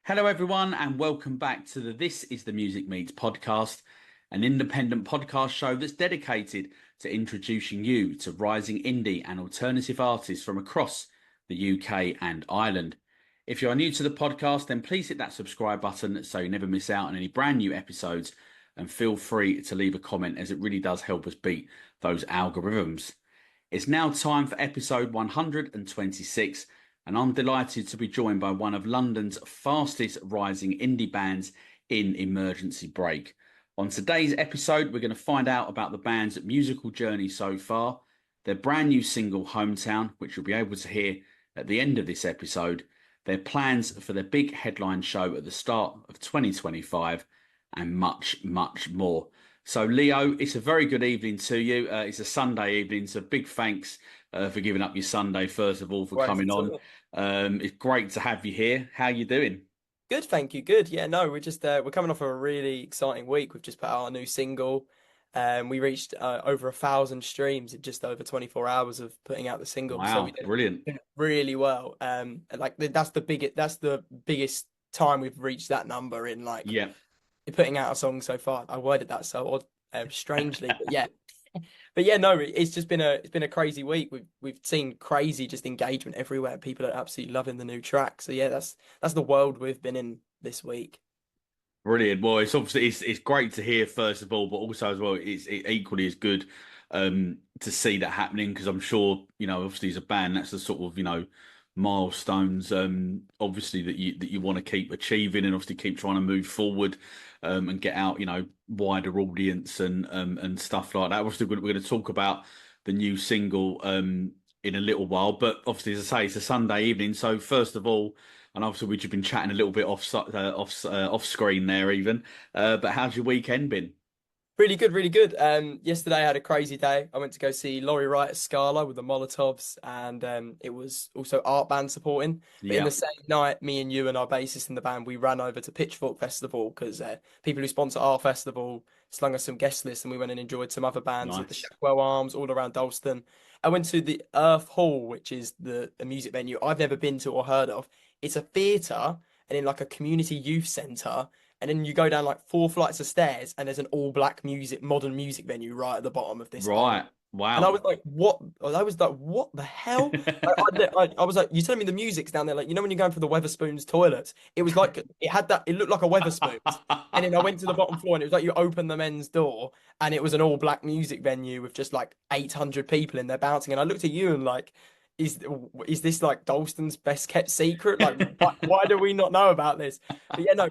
Hello, everyone, and welcome back to the This is the Music Meets Podcast, an independent podcast show that's dedicated to introducing you to rising indie and alternative artists from across the UK and Ireland. If you are new to the podcast, then please hit that subscribe button so you never miss out on any brand new episodes, and feel free to leave a comment as it really does help us beat those algorithms. It's now time for episode 126. And I'm delighted to be joined by one of London's fastest rising indie bands in Emergency Break. On today's episode, we're going to find out about the band's musical journey so far, their brand new single, Hometown, which you'll be able to hear at the end of this episode, their plans for their big headline show at the start of 2025, and much, much more. So, Leo, it's a very good evening to you. It's a Sunday evening, so big thanks for giving up your Sunday, first of all, for coming on. It's great to have you here. How you doing? Good, thank you. Good. Yeah, no, we're coming off of a really exciting week. We've just put out our new single. We reached over 1,000 streams in just over 24 hours of putting out the single. Wow, so we brilliant. did really well. That's the biggest time we've reached that number in putting out a song so far. I worded that so odd, strangely, but yeah. But yeah, no, it's been a crazy week. We've seen crazy just engagement everywhere. People are absolutely loving the new track. So yeah, that's the world we've been in this week. Brilliant. Well, it's obviously it's great to hear, first of all, but also as well, it's equally as good to see that happening, because I'm sure, obviously as a band, that's the sort of, milestones obviously that you want to keep achieving, and obviously keep trying to move forward and get out, wider audience and stuff like that. Obviously, we're going to talk about the new single in a little while, but obviously, as I say, it's a Sunday evening. So first of all, and obviously we've just been chatting a little bit off screen there even, but how's your weekend been? Really good, really good. Yesterday I had a crazy day. I went to go see Laurie Wright at Scala with the Molotovs, and it was also art band supporting. But in the same night, me and you and our bassist in the band, we ran over to Pitchfork Festival because people who sponsor our festival slung us some guest lists, and we went and enjoyed some other bands at the Shackwell Arms all around Dalston. I went to the Earth Hall, which is a music venue I've never been to or heard of. It's a theatre and in like a community youth centre. And then you go down like 4 flights of stairs, and there's an all-black modern music venue right at the bottom of this. Right. Wow. And I was like, what? I was like, what the hell? I was like, you're telling me the music's down there? Like, when you're going for the Weatherspoons toilets, it was like, it looked like a Weatherspoons. And then I went to the bottom floor, and it was like you open the men's door, and it was an all-black music venue with just like 800 people in there bouncing. And I looked at you and like, is this like Dalston's best kept secret? Like, why do we not know about this? But yeah, no,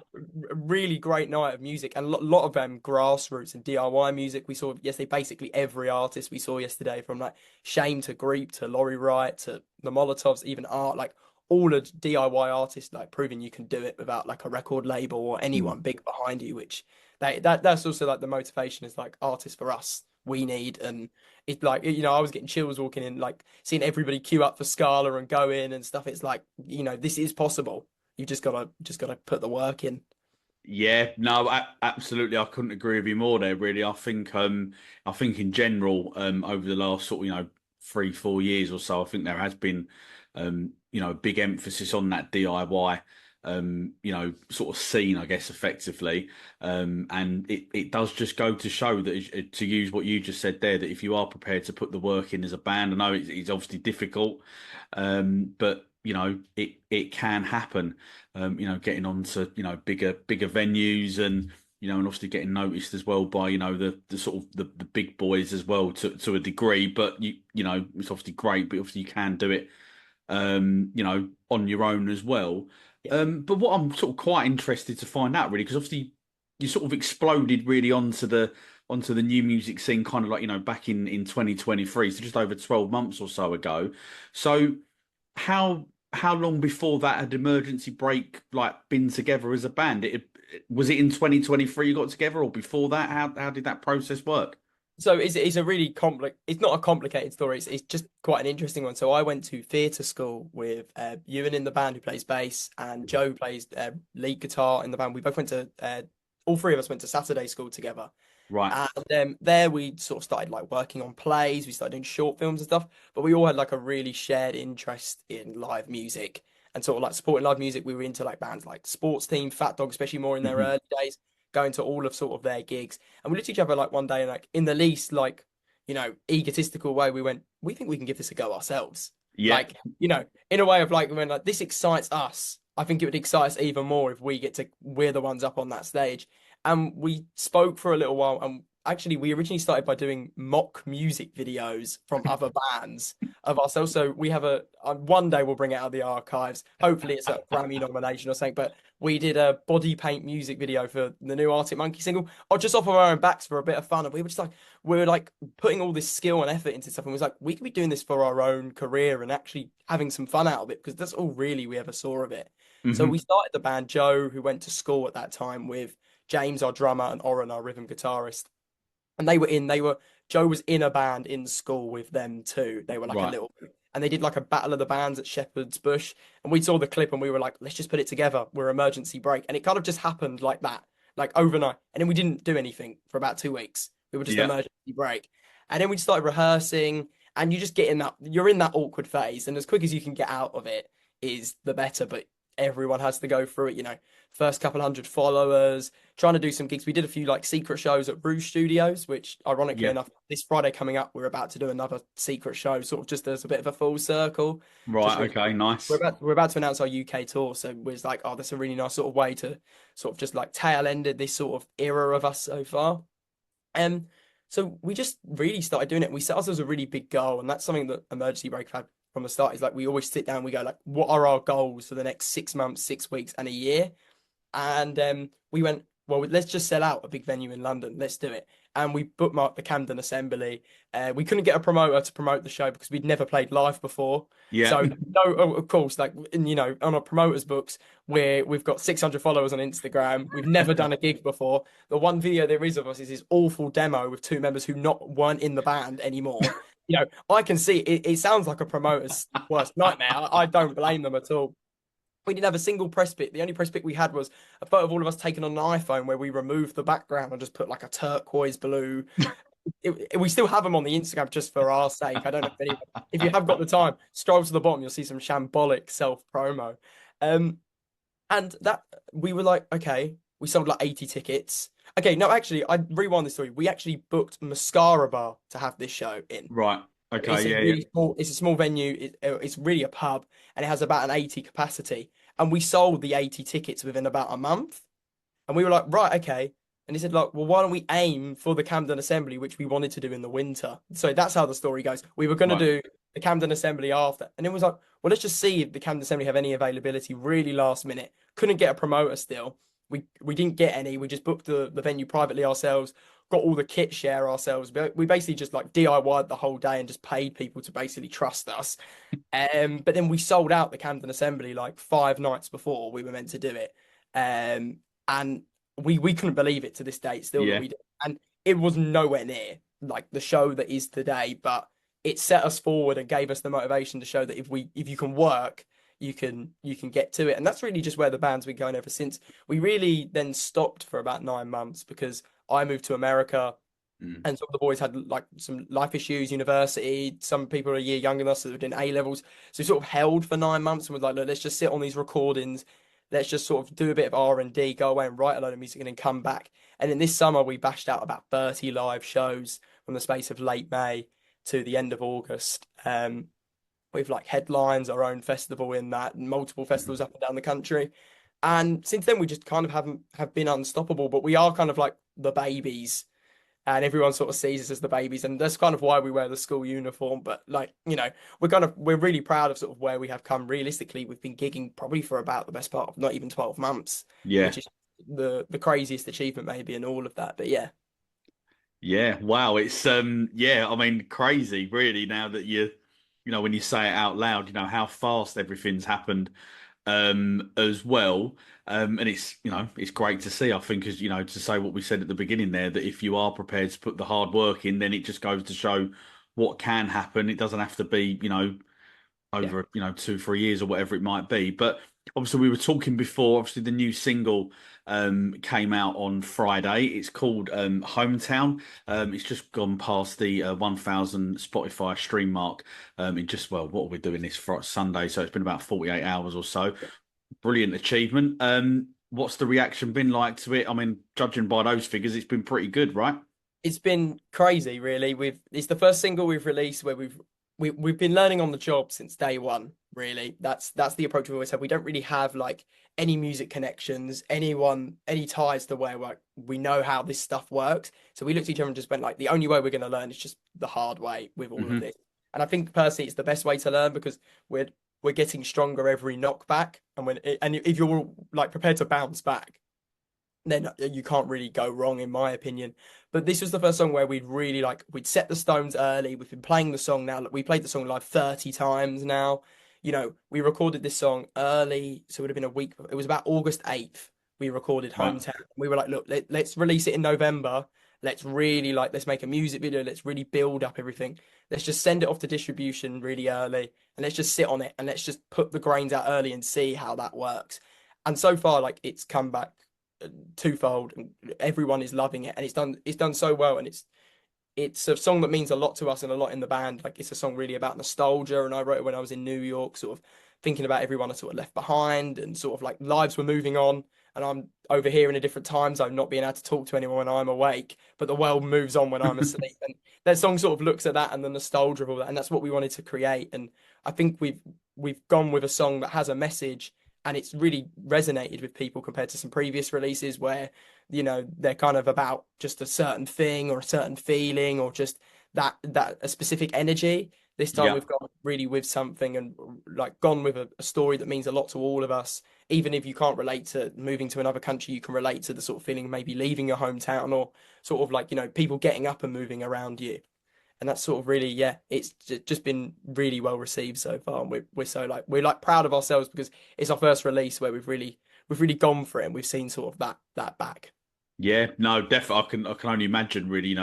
really great night of music, and a lot of grassroots and DIY music. We saw yesterday basically every artist we saw yesterday, from like Shame to Greep to Laurie Wright to the Molotovs, even Art, like all the DIY artists, like proving you can do it without like a record label or anyone big behind you, which that's also like the motivation is like artists for us we need. And it's like, I was getting chills walking in, like seeing everybody queue up for Scala and go in and stuff. It's like, this is possible. You just gotta put the work in. Yeah, no, absolutely. I couldn't agree with you more there, really. I think in general, over the last sort of, 3-4 years or so, I think there has been, a big emphasis on that DIY, sort of scene, I guess, effectively. And it does just go to show that, to use what you just said there, that if you are prepared to put the work in as a band, I know it's obviously difficult, but it can happen. Getting on to bigger venues, and and obviously getting noticed as well by the sort of the big boys as well to a degree. But it's obviously great, but obviously you can do it on your own as well. But what I'm sort of quite interested to find out, really, because obviously you sort of exploded really onto the new music scene, kind of like back in 2023, so just over 12 months or so ago. So how long before that had Emergency Break like been together as a band? Was it in 2023 you got together, or before that? How did that process work? So it's a really it's not a complicated story. It's just quite an interesting one. So I went to theatre school with Ewan in the band, who plays bass, and Joe plays lead guitar in the band. We both went to all three of us went to Saturday school together. Right. And there we sort of started like working on plays. We started doing short films and stuff. But we all had like a really shared interest in live music. and sort of like supporting live music. We were into like bands like Sports Team, Fat Dog, especially more in their Hmm. early days, going to all of sort of their gigs. And we looked at each other like one day and like in the least like, egotistical way, we went, we think we can give this a go ourselves. Yeah. Like, in a way of like when like this excites us. I think it would excite us even more if we're the ones up on that stage. And we spoke for a little while, and actually we originally started by doing mock music videos from other bands of ourselves. So we have one day we'll bring it out of the archives. Hopefully it's a Grammy nomination or something. But we did a body paint music video for the new Arctic Monkey single, or just off of our own backs for a bit of fun. And we were like putting all this skill and effort into stuff, and we was like, we could be doing this for our own career and actually having some fun out of it because that's all really we ever saw of it. So Hmm. we started the band. Joe, who went to school at that time with James, our drummer, and Oren, our rhythm guitarist, and Joe was in a band in school with them too. They were like a Right. little, and they did like a battle of the bands at Shepherd's Bush. And we saw the clip and we were like, let's just put it together. We're emergency break. And it kind of just happened like that, like overnight. And then we didn't do anything for about 2 weeks. We were just Yeah. emergency break. And then we started rehearsing, and you just you're in that awkward phase. And as quick as you can get out of it is the better. But everyone has to go through it, first couple hundred followers, trying to do some gigs. We did a few like secret shows at Rouge Studios, which ironically Yeah. enough, this Friday coming up, we're about to do another secret show, sort of just as a bit of a full circle. Just Right. really, Okay. Nice. we're about to announce our UK tour, so we're just like, oh, that's a really nice sort of way to sort of just like tail ended this sort of era of us so far. Um, so we just really started doing it. We set ourselves a really big goal, and that's something that Emergency Break have had from the start. Is like we always sit down, we go like, what are our goals for the next 6 months, 6 weeks, and a year? And we went, well, let's just sell out a big venue in London. Let's do it. And we bookmarked the Camden Assembly. We couldn't get a promoter to promote the show because we'd never played live before. Yeah. So, no, of course, like, on our promoters' books, we've got 600 followers on Instagram. We've never done a gig before. The one video there is of us is this awful demo with two members who weren't in the band anymore. I can see it sounds like a promoter's worst nightmare. I don't blame them at all. We didn't have a single press pic. The only press pic we had was a photo of all of us taken on an iPhone where we removed the background and just put like a turquoise blue. We still have them on the Instagram just for our sake. I don't know if you have got the time, scroll to the bottom, you'll see some shambolic self promo. Um, and that we were like, okay, we sold like 80 tickets. Okay, no, actually, I rewind the story. We actually booked Mascara Bar to have this show in. Right. It's Okay. a Yeah. Yeah. really small. It's a small venue. It's really a pub, and it has about an 80 capacity. And we sold the 80 tickets within about a month. And we were like, right, okay. And he said, like, well, why don't we aim for the Camden Assembly, which we wanted to do in the winter? So that's how the story goes. We were going to Right. do the Camden Assembly after, and it was like, well, let's just see if the Camden Assembly have any availability. Really last minute, couldn't get a promoter still. We didn't get any. We just booked the venue privately ourselves, got all the kit share ourselves. We basically just like DIY'd the whole day and just paid people to basically trust us. But then we sold out the Camden Assembly like 5 nights before we were meant to do it. And we couldn't believe it to this date still that Yeah. we did. And it was nowhere near like the show that is today, but it set us forward and gave us the motivation to show that if you can work, you can get to it. And that's really just where the band's been going ever since. We really then stopped for about 9 months because I moved to America. Mm. And some of the boys had like some life issues, university. Some people are a year younger than us, so they're doing A levels. So we sort of held for 9 months and was like, look, let's just sit on these recordings. Let's just sort of do a bit of R&D, go away and write a load of music, and then come back. And then this summer, we bashed out about 30 live shows from the space of late May to the end of August. With like headlines, our own festival in that, and multiple festivals up and down the country. And since then, we just kind of have been unstoppable. But we are kind of like the babies, and everyone sort of sees us as the babies, and that's kind of why we wear the school uniform. But like, we're really proud of sort of where we have come. Realistically, we've been gigging probably for about the best part of not even 12 months, Yeah. which is the craziest achievement maybe in all of that. But yeah. Yeah. Wow. It's yeah, I mean, crazy really now that when you say it out loud, how fast everything's happened as well. And it's great to see, I think, as to say what we said at the beginning there, that if you are prepared to put the hard work in, then it just goes to show what can happen. It doesn't have to be, Yeah. over, 2, 3 years or whatever it might be. But obviously we were talking before. Obviously, the new single came out on Friday. It's called Hometown. It's just gone past the 1,000 Spotify stream mark. In just well, what are we doing this for Sunday? So it's been about 48 hours or so. Brilliant achievement. What's the reaction been like to it? I mean, judging by those figures, it's been pretty good, right? It's been crazy, really. It's the first single we've released where we've been learning on the job since day one. Really, that's the approach we always have. We don't really have like any music connections, any ties to where we know how this stuff works. So we looked at each other and just went like, the only way we're going to learn is just the hard way with all of Hmm. this. And I think personally, it's the best way to learn because we're getting stronger every knockback, and if you're like prepared to bounce back, then you can't really go wrong, in my opinion. But this was the first song where we'd set the stones early. We've been playing the song now. We played the song live 30 times now. We recorded this song early, so it would have been a week. It was about August 8th. We recorded Right. Hometown. We were like, look, let's release it in November. Let's make a music video. Let's really build up everything. Let's just send it off to distribution really early and let's just sit on it and let's just put the grains out early and see how that works. And so far, like it's come back twofold and everyone is loving it and it's done so well and it's a song that means a lot to us and a lot in the band. Like it's a song really about nostalgia and I wrote it when I was in New York, sort of thinking about everyone I sort of left behind and sort of like lives were moving on and I'm over here in a different time zone, not being able to talk to anyone when I'm awake, but the world moves on when I'm asleep. And that song sort of looks at that and the nostalgia of all that, and that's what we wanted to create. And I think we've gone with a song that has a message and it's really resonated with people compared to some previous releases where they're kind of about just a certain thing or a certain feeling or just that a specific energy. This time Yeah. we've gone really with something and like gone with a story that means a lot to all of us. Even if you can't relate to moving to another country, you can relate to the sort of feeling of maybe leaving your hometown or sort of like people getting up and moving around you. And that's sort of really, yeah, it's just been really well received so far. And we're so like we're like proud of ourselves because it's our first release where we've really gone for it and we've seen sort of that back. Yeah, no, definitely. I can only imagine really,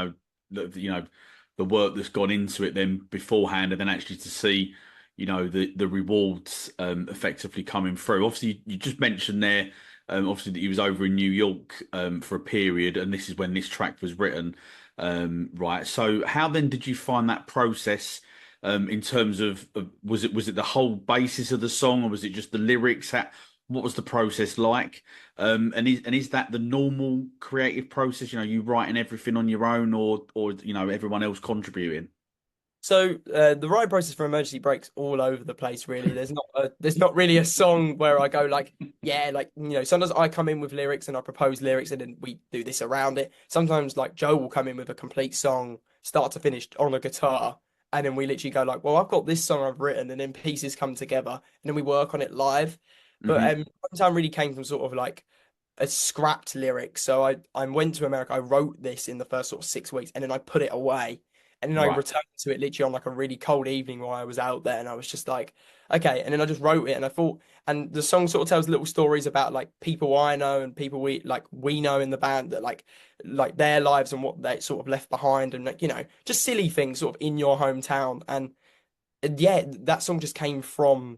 the work that's gone into it then beforehand, and then actually to see, the rewards effectively coming through. Obviously, you just mentioned there, obviously that he was over in New York for a period, and this is when this track was written, right? So, how then did you find that process? In terms of was it the whole basis of the song, or was it just the lyrics? What was the process like? And is that the normal creative process? You writing everything on your own, or everyone else contributing? So the writing process for Emergency Breaks all over the place. Really, there's not really a song where I go like, yeah, like Sometimes I come in with lyrics and I propose lyrics and then we do this around it. Sometimes like Joe will come in with a complete song, start to finish on a guitar, and then we literally go like, well, I've got this song I've written, and then pieces come together, and then we work on it live. But Hmm. Hometown really came from sort of like a scrapped lyric. So I went to America. I wrote this in the first sort of 6 weeks, and then I put it away, and then I Right. returned to it literally on like a really cold evening while I was out there, and I was just like, okay. And then I just wrote it, and I thought, and the song sort of tells little stories about like people I know and people we know in the band that like their lives and what they sort of left behind, and like just silly things sort of in your hometown, and yeah, that song just came from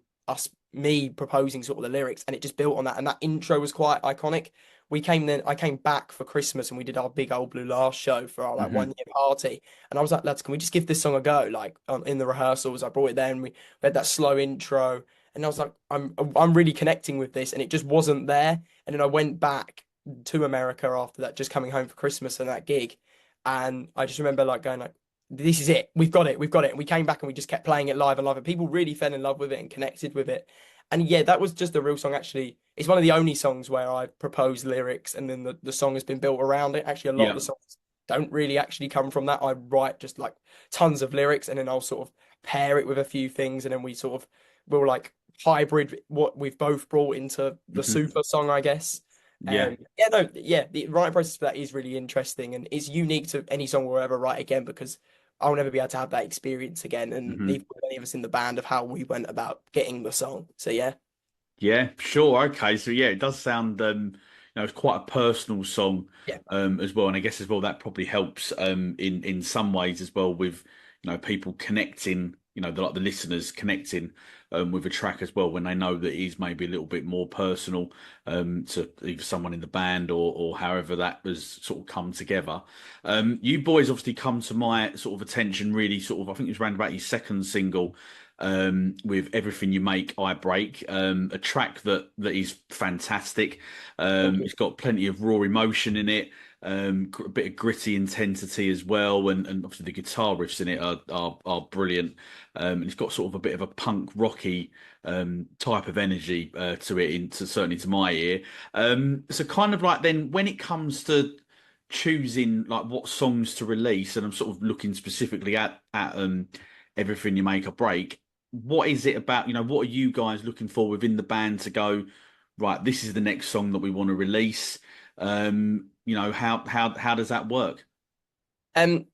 me proposing sort of the lyrics, and it just built on that. And that intro was quite iconic. I came back for Christmas, and we did our big old blue last show for our like Hmm. 1 year party. And I was like, lads, can we just give this song a go? Like in the rehearsals, I brought it there, and we had that slow intro, and I was like, I'm really connecting with this, and it just wasn't there. And then I went back to America after that, just coming home for Christmas and that gig, and I just remember like going like, this is it. We've got it. And we came back and we just kept playing it live and live. And people really fell in love with it and connected with it. And yeah, that was just a real song. Actually, it's one of the only songs where I propose lyrics and then the song has been built around it. Actually, a lot of Yeah. the songs don't really actually come from that. I write just like tons of lyrics and then I'll sort of pair it with a few things. And then we'll like hybrid what we've both brought into the Hmm. super song, I guess. Yeah. Yeah, no, yeah, the writing process for that is really interesting and it's unique to any song we'll ever write again because I'll never be able to have that experience again, and Hmm. neither will any of us in the band of how we went about getting the song. So yeah, Yeah. Sure. Okay. So yeah, it does sound it's quite a personal song yeah, as well, and I guess as well that probably helps in some ways as well with people connecting. like the listeners connecting with a track as well when they know that he's maybe a little bit more personal to either someone in the band or however that has sort of come together. You boys obviously come to my sort of attention really sort of, I think it was around about your second single with Everything You Make, I Break, a track that is fantastic. Thank you. It's got plenty of raw emotion in it, a bit of gritty intensity as well, and obviously the guitar riffs in it are brilliant. And it's got sort of a bit of a punk rocky type of energy to it, certainly to my ear. So kind of like then when it comes to choosing like what songs to release, and I'm sort of looking specifically at Everything You Make or Break. What is it about, what are you guys looking for within the band to go, right, this is the next song that we want to release? How does that work? Um,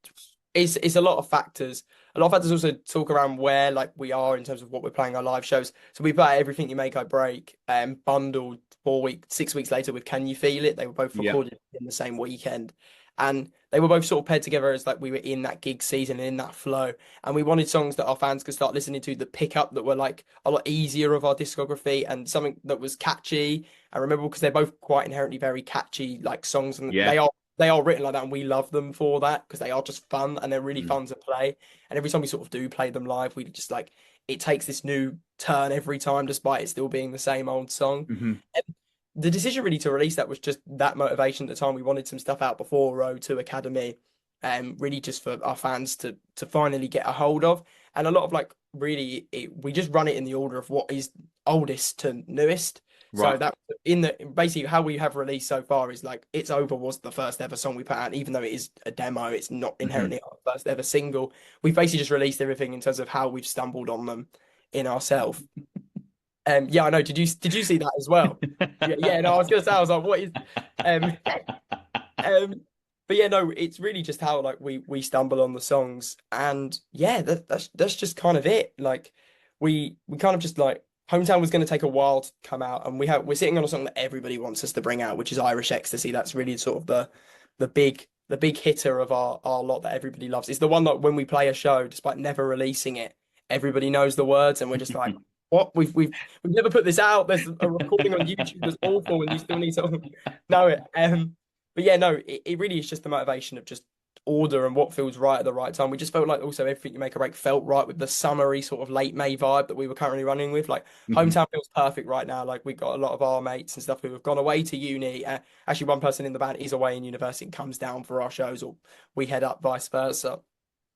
it's a lot of factors. A lot of factors also talk around where like we are in terms of what we're playing our live shows. So we play Everything You Make I Break, bundled 6 weeks later with Can You Feel It? They were both Yeah. recorded in the same weekend. And they were both sort of paired together as like we were in that gig season and in that flow. And we wanted songs that our fans could start listening to that pick up that were like a lot easier of our discography and something that was catchy and rememberable because they're both quite inherently very catchy like songs and Yeah. they are written like that, and we love them for that because they are just fun and they're really Mm. fun to play. And every time we sort of do play them live, we just like it takes this new turn every time, despite it still being the same old song. Hmm. And the decision really to release that was just that motivation at the time. We wanted some stuff out before Road to Academy, really just for our fans to finally get a hold of. And a lot of like really, we just run it in the order of what is oldest to newest. So Right. that in the basically how we have released so far is like It's Over was the first ever song we put out, even though it is a demo, it's not Hmm. inherently our first ever single. We've basically just released everything in terms of how we've stumbled on them in ourselves. Yeah, I know. Did you see that as well? Yeah, yeah. No, I was gonna say, I was like, what is um um but yeah, no, it's really just how like we stumble on the songs, and yeah, that's just kind of it. Like we kind of just like Hometown was going to take a while to come out, and we're sitting on a song that everybody wants us to bring out, which is Irish Ecstasy. That's really sort of the big hitter of our lot that everybody loves. It's the one that when we play a show, despite never releasing it, everybody knows the words, and we're just like, what? We've never put this out. There's a recording on YouTube that's awful, and you still need to know it. But yeah, no, it really is just the motivation of just order and what feels right at the right time. We just felt like also Everything You Make a Break felt right with the summery sort of late May vibe that we were currently running with. Like Hmm. Hometown feels perfect right now. Like we got a lot of our mates and stuff who have gone away to uni. Actually, one person in the band is away in university and comes down for our shows, or we head up vice versa.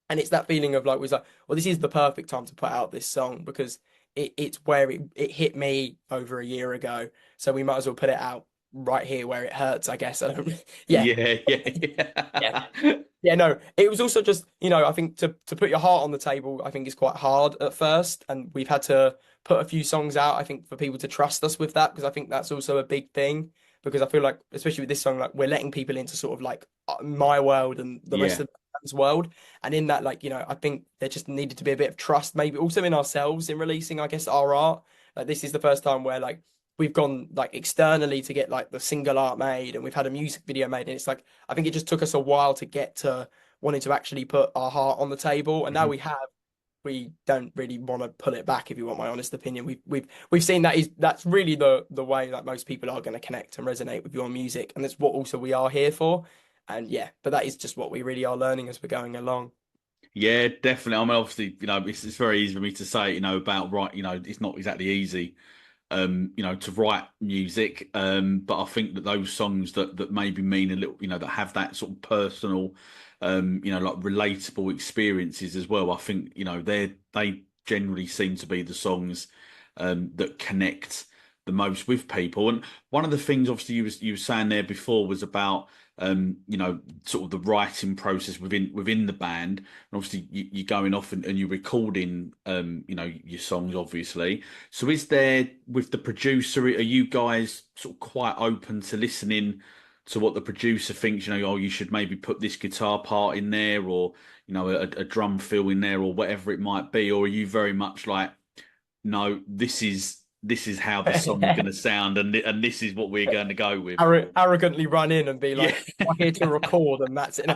And it's that feeling of like, was like, well, this is the perfect time to put out this song because it's where it hit me over a year ago. So we might as well put it out right here where it hurts, I guess. I don't, yeah, Yeah, yeah, yeah. yeah. Yeah, no, it was also just, I think to put your heart on the table, I think is quite hard at first. And we've had to put a few songs out, I think, for people to trust us with that, because I think that's also a big thing. Because I feel like, especially with this song, like we're letting people into sort of like my world and the rest Yeah. of the band's world. And in that, like, I think there just needed to be a bit of trust, maybe also in ourselves in releasing, I guess, our art. Like this is the first time where like we've gone like externally to get like the single art made and we've had a music video made. And it's like I think it just took us a while to get to wanting to actually put our heart on the table. And now Mhm. we have, we don't really want to pull it back, if you want my honest opinion. We've seen that's really the way that most people are going to connect and resonate with your music. And that's what also we are here for. And yeah, but that is just what we really are learning as we're going along. Yeah, definitely. I mean, obviously, it's very easy for me to say, about right, it's not exactly easy, to write music. But I think that those songs that maybe mean a little, that have that sort of personal, like relatable experiences as well. I think, they generally seem to be the songs, that connect the most with people. And one of the things, obviously, you were saying there before was about, sort of the writing process within the band. And obviously, you're going off and you're recording, your songs, obviously. So is there, with the producer, are you guys sort of quite open to listening to what the producer thinks, oh, you should maybe put this guitar part in there or, a drum fill in there or whatever it might be? Or are you very much like, no, this is how the song's going to sound and this is what we're going to go with? Arrogantly run in and be Yeah. like, I'm here to record and that's it.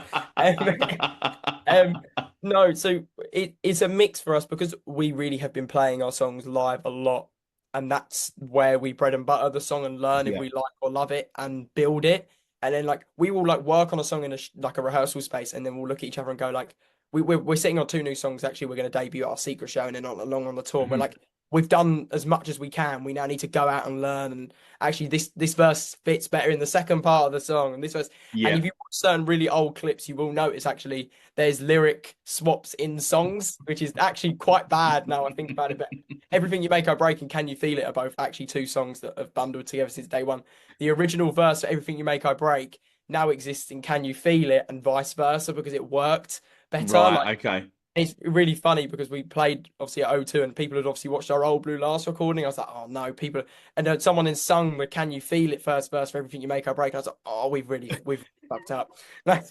Um, no, so it's a mix for us because we really have been playing our songs live a lot, and that's where we bread and butter the song and learn if Yeah. we like or love it and build it. And then like we will like work on a song in like a rehearsal space, and then we'll look at each other and go like, we're sitting on two new songs. Actually, we're going to debut our secret show and then along on the tour. And we're Mhm. like, we've done as much as we can. We now need to go out and learn. And actually, this verse fits better in the second part of the song, and this verse. And Yeah. if you watch certain really old clips, you will notice actually there's lyric swaps in songs, which is actually quite bad now I think about it. But Everything You Make I Break and Can You Feel It are both actually two songs that have bundled together since day one. The original verse for Everything You Make I Break now exists in Can You Feel It and vice versa because it worked better. Like Right. Okay. it's really funny because we played obviously at O2 and people had obviously watched our old Blue Last recording. I was like, oh no, people and then someone in sung the Can You Feel It first verse for Everything You Make I Break. And I was like, oh, we've fucked up. And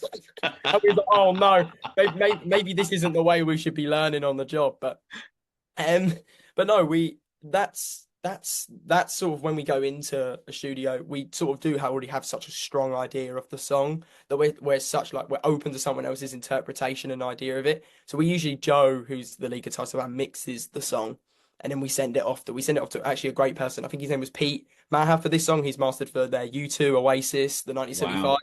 we was like, oh no, maybe this isn't the way we should be learning on the job. Um, but no, we that's sort of when we go into a studio, we sort of do already have such a strong idea of the song that we're such like we're open to someone else's interpretation and idea of it. So we usually Joe, who's the lead guitarist of the band, mixes the song, and then we send it off to actually a great person. I think his name was Pete Maha for this song. He's mastered for their U2, Oasis, the 1975. Wow.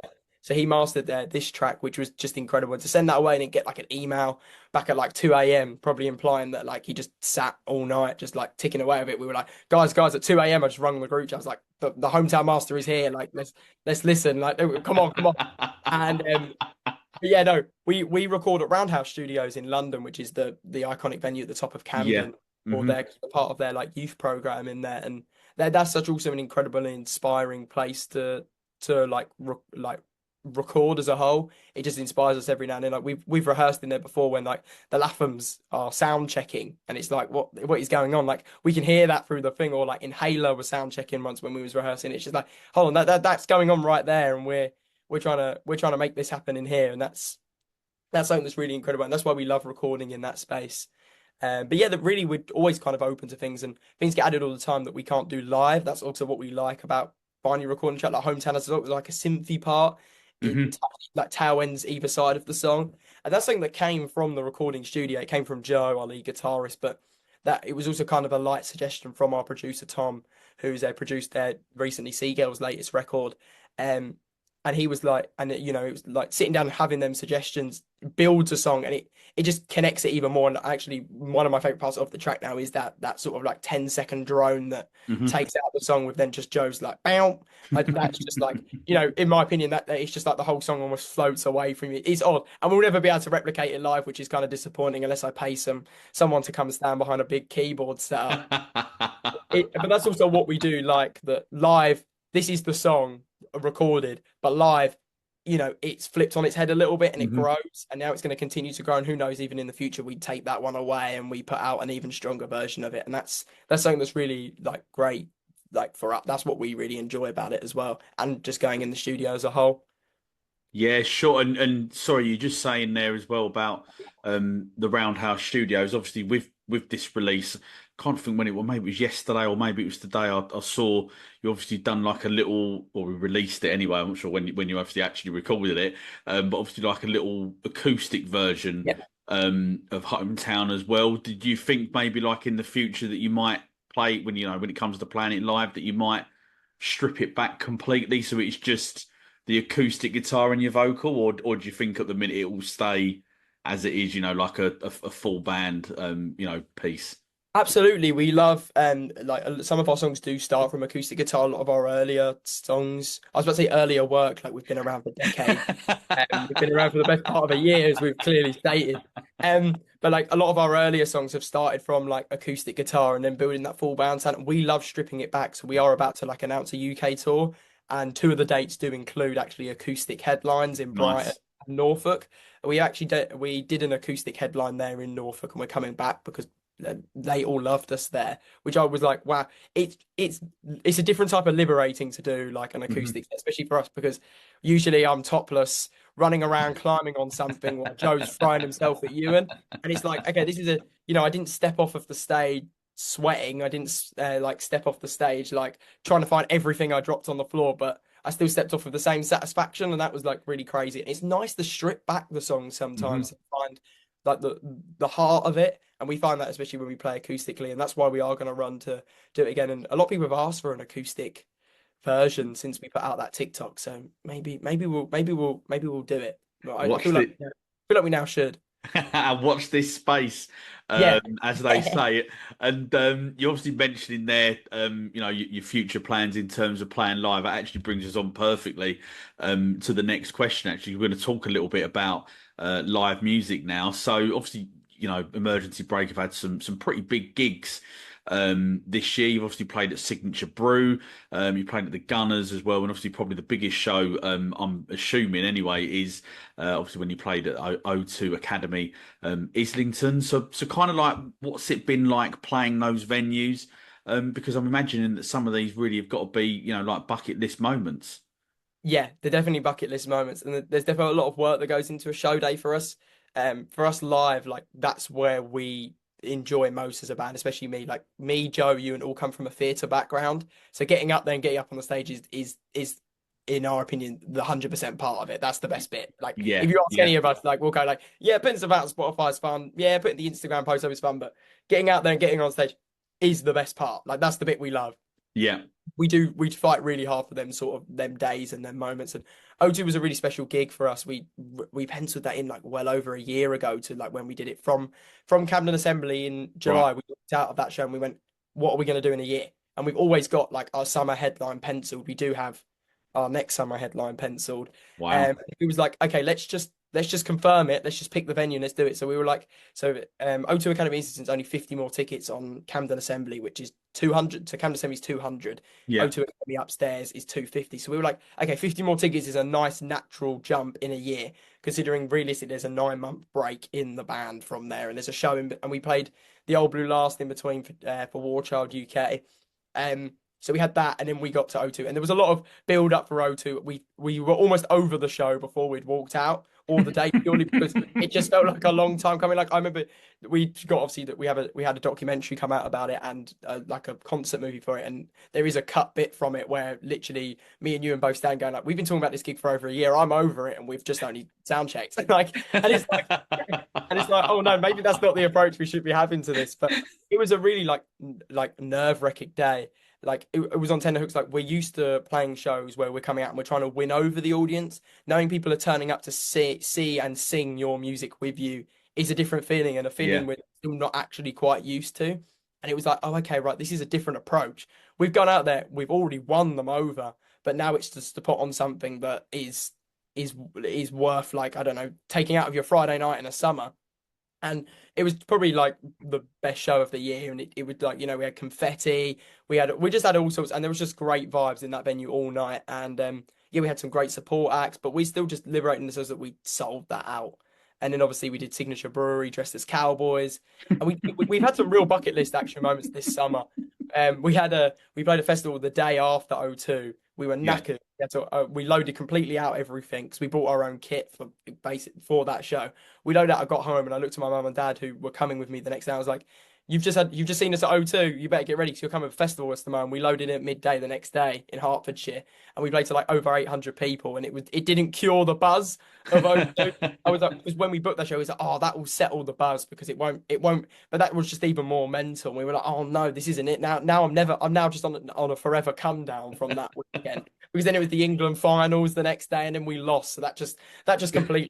So he mastered this track, which was just incredible. And to send that away and then get like an email back at like 2 a.m., probably implying that like he just sat all night, just like ticking away of it. We were like, guys, at 2 a.m. I just rung the group chat. I was like, the hometown master is here. Like, let's listen. Like, come on, come on. And but yeah, no, we record at Roundhouse Studios in London, which is the iconic venue at the top of Yeah. Camden, or Hmm. they're part of their like youth program in there. And that's such also an incredibly inspiring place to like record as a whole. It just inspires us every now and then. Like we've rehearsed in there before when like the Lathams are sound checking and it's like what is going on? Like we can hear that through the thing, or like Inhaler was sound checking once when we was rehearsing. It's just like, hold on, that's going on right there, and we're trying to make this happen in here, and that's something that's really incredible, and that's why we love recording in that space. But yeah, that really we're always kind of open to things, and things get added all the time that we can't do live. That's also what we like about finding recording track. Like Hometown has like a synthy part. Hmm. It like tail ends either side of the song, and that's something that came from the recording studio. It came from Joe, our lead guitarist, but that it was also kind of a light suggestion from our producer Tom, who's produced their recently Seagull's latest record. Um, and he was like, and you know, it was like sitting down and having them suggestions builds a song, and it just connects it even more. And actually, one of my favorite parts of the track now is that sort of like 10-second drone that Hmm. takes out the song with then just Joe's like, bow. Like that's just like, you know, in my opinion, that it's just like the whole song almost floats away from you. It's odd, and we'll never be able to replicate it live, which is kind of disappointing unless I pay someone to come and stand behind a big keyboard setup. But that's also what we do, like that live. This is the song recorded, but live, you know, it's flipped on its head a little bit and it Hmm. grows, and now it's going to continue to grow. And who knows, even in the future, we take that one away and we put out an even stronger version of it. And that's something that's really like great, like for us. That's what we really enjoy about it as well, and just going in the studio as a whole. Yeah, sure. And sorry, you're just saying there as well about the Roundhouse Studios. Obviously, with this release, can't think when it was. Maybe it was yesterday, or maybe it was today. I saw you obviously done like a little, or we released it anyway. I'm not sure when you obviously actually recorded it, but obviously like a little acoustic version Yeah. of Hometown as well. Did you think maybe like in the future that you might play when when it comes to playing it live that you might strip it back completely so it's just the acoustic guitar in your vocal, or do you think at the minute it will stay as it is, like a full band, piece? Absolutely, we love like some of our songs do start from acoustic guitar. A lot of our earlier songs, I was about to say earlier work, like we've been around for decades. We've been around for the best part of a year, as we've clearly stated. But like a lot of our earlier songs have started from like acoustic guitar and then building that full band sound. We love stripping it back, so we are about to like announce a UK tour, and two of the dates do include actually acoustic headlines in Brighton Nice. and Norfolk. We did an acoustic headline there in Norfolk, and we're coming back because they all loved us there, which I was like, wow, it's a different type of liberating to do like an Hmm. acoustic, especially for us because usually I'm topless, running around climbing on something while Joe's throwing himself at Ewan, and it's like, okay, this is I didn't step off of the stage sweating, I didn't like step off the stage like trying to find everything I dropped on the floor, but I still stepped off with the same satisfaction, and that was like really crazy. And it's nice to strip back the song Hmm. sometimes and find like the heart of it. And we find that especially when we play acoustically, and that's why we are going to run to do it again. And a lot of people have asked for an acoustic version since we put out that TikTok. So maybe we'll do it. But I Watch it. feel like we now should. Watch this space, Yeah. as they say it. And you obviously mentioned in there, your future plans in terms of playing live. That actually brings us on perfectly to the next question. Actually, we're going to talk a little bit about live music now. So obviously, Emergency Break have had some pretty big gigs this year. You've obviously played at Signature Brew, you played at the Gunners as well, and obviously probably the biggest show, I'm assuming anyway, is obviously when you played at O2 Academy, Islington. So kind of like, what's it been like playing those venues? Because I'm imagining that some of these really have got to be, like bucket list moments. Yeah, they're definitely bucket list moments, and there's definitely a lot of work that goes into a show day for us. For us live, like that's where we enjoy most as a band, especially me. Like me, Joe, you, and all come from a theatre background, so getting up there and getting up on the stage is in our opinion the 100% part of it. That's the best bit. Like Yeah, if you ask yeah, any of us, like we'll go like, yeah, putting stuff out on Spotify is fun. Yeah, putting the Instagram post up is fun, but getting out there and getting on stage is the best part. Like that's the bit we love. yeah, We fight really hard for them sort of them days and them moments. And O2 was a really special gig for us. We penciled that in like well over a year ago to like when we did it from Camden Assembly in right. July. We looked out of that show and we went, what are we going to do in a year? And we've always got like our summer headline penciled. We do have our next summer headline penciled. Wow. It was like, okay, let's just confirm it. Let's just pick the venue and let's do it. So we were like, O2 Academy is only 50 more tickets on Camden Assembly, which is 200. So Camden Assembly is 200. Yeah, O2 Academy upstairs is 250. So we were like, okay, 50 more tickets is a nice natural jump in a year, considering realistically there's a 9 month break in the band from there, and there's a show and we played the Old Blue Last in between for War Child UK. So we had that, and then we got to O2, and there was a lot of build up for O2. We were almost over the show before we'd walked out, all the day, purely because it just felt like a long time coming. Like I remember we got obviously that we had a documentary come out about it and like a concert movie for it, and there is a cut bit from it where literally me and you and both stand going like, we've been talking about this gig for over a year. I'm over it, and we've just only sound checked. Like, and it's like, oh no, maybe that's not the approach we should be having to this. But it was a really like nerve-wracking day. Like it was on tenterhooks. Like we're used to playing shows where we're coming out and we're trying to win over the audience. Knowing people are turning up to see and sing your music with you is a different feeling, and a yeah, feeling we're still not actually quite used to. And it was like, oh, okay, right, this is a different approach. We've gone out there, we've already won them over, but now it's just to put on something that is worth, like, I don't know, taking out of your Friday night in a summer. And it was probably like the best show of the year, and it was like, we had confetti, we just had all sorts, and there was just great vibes in that venue all night. And yeah, we had some great support acts, but we still just liberating ourselves that we sold that out. And then obviously we did Signature Brewery dressed as cowboys, and we've had some real bucket list action moments this summer. We played a festival the day after O2. We were yeah. knackered. We loaded completely out everything because we bought our own kit for that show. We loaded out. I got home and I looked at my mum and dad who were coming with me the next day. I was like, you've just seen us at O2. You better get ready because you're coming to the festival with tomorrow. And we loaded it at midday the next day in Hertfordshire, and we played to like over 800 people, and it didn't cure the buzz of O2. I was like, because when we booked that show, it was like, oh, that will settle the buzz because it won't. But that was just even more mental. And we were like, oh no, this isn't it. Now I'm now just on a forever come down from that weekend. Because then it was the England finals the next day, and then we lost. So that just completely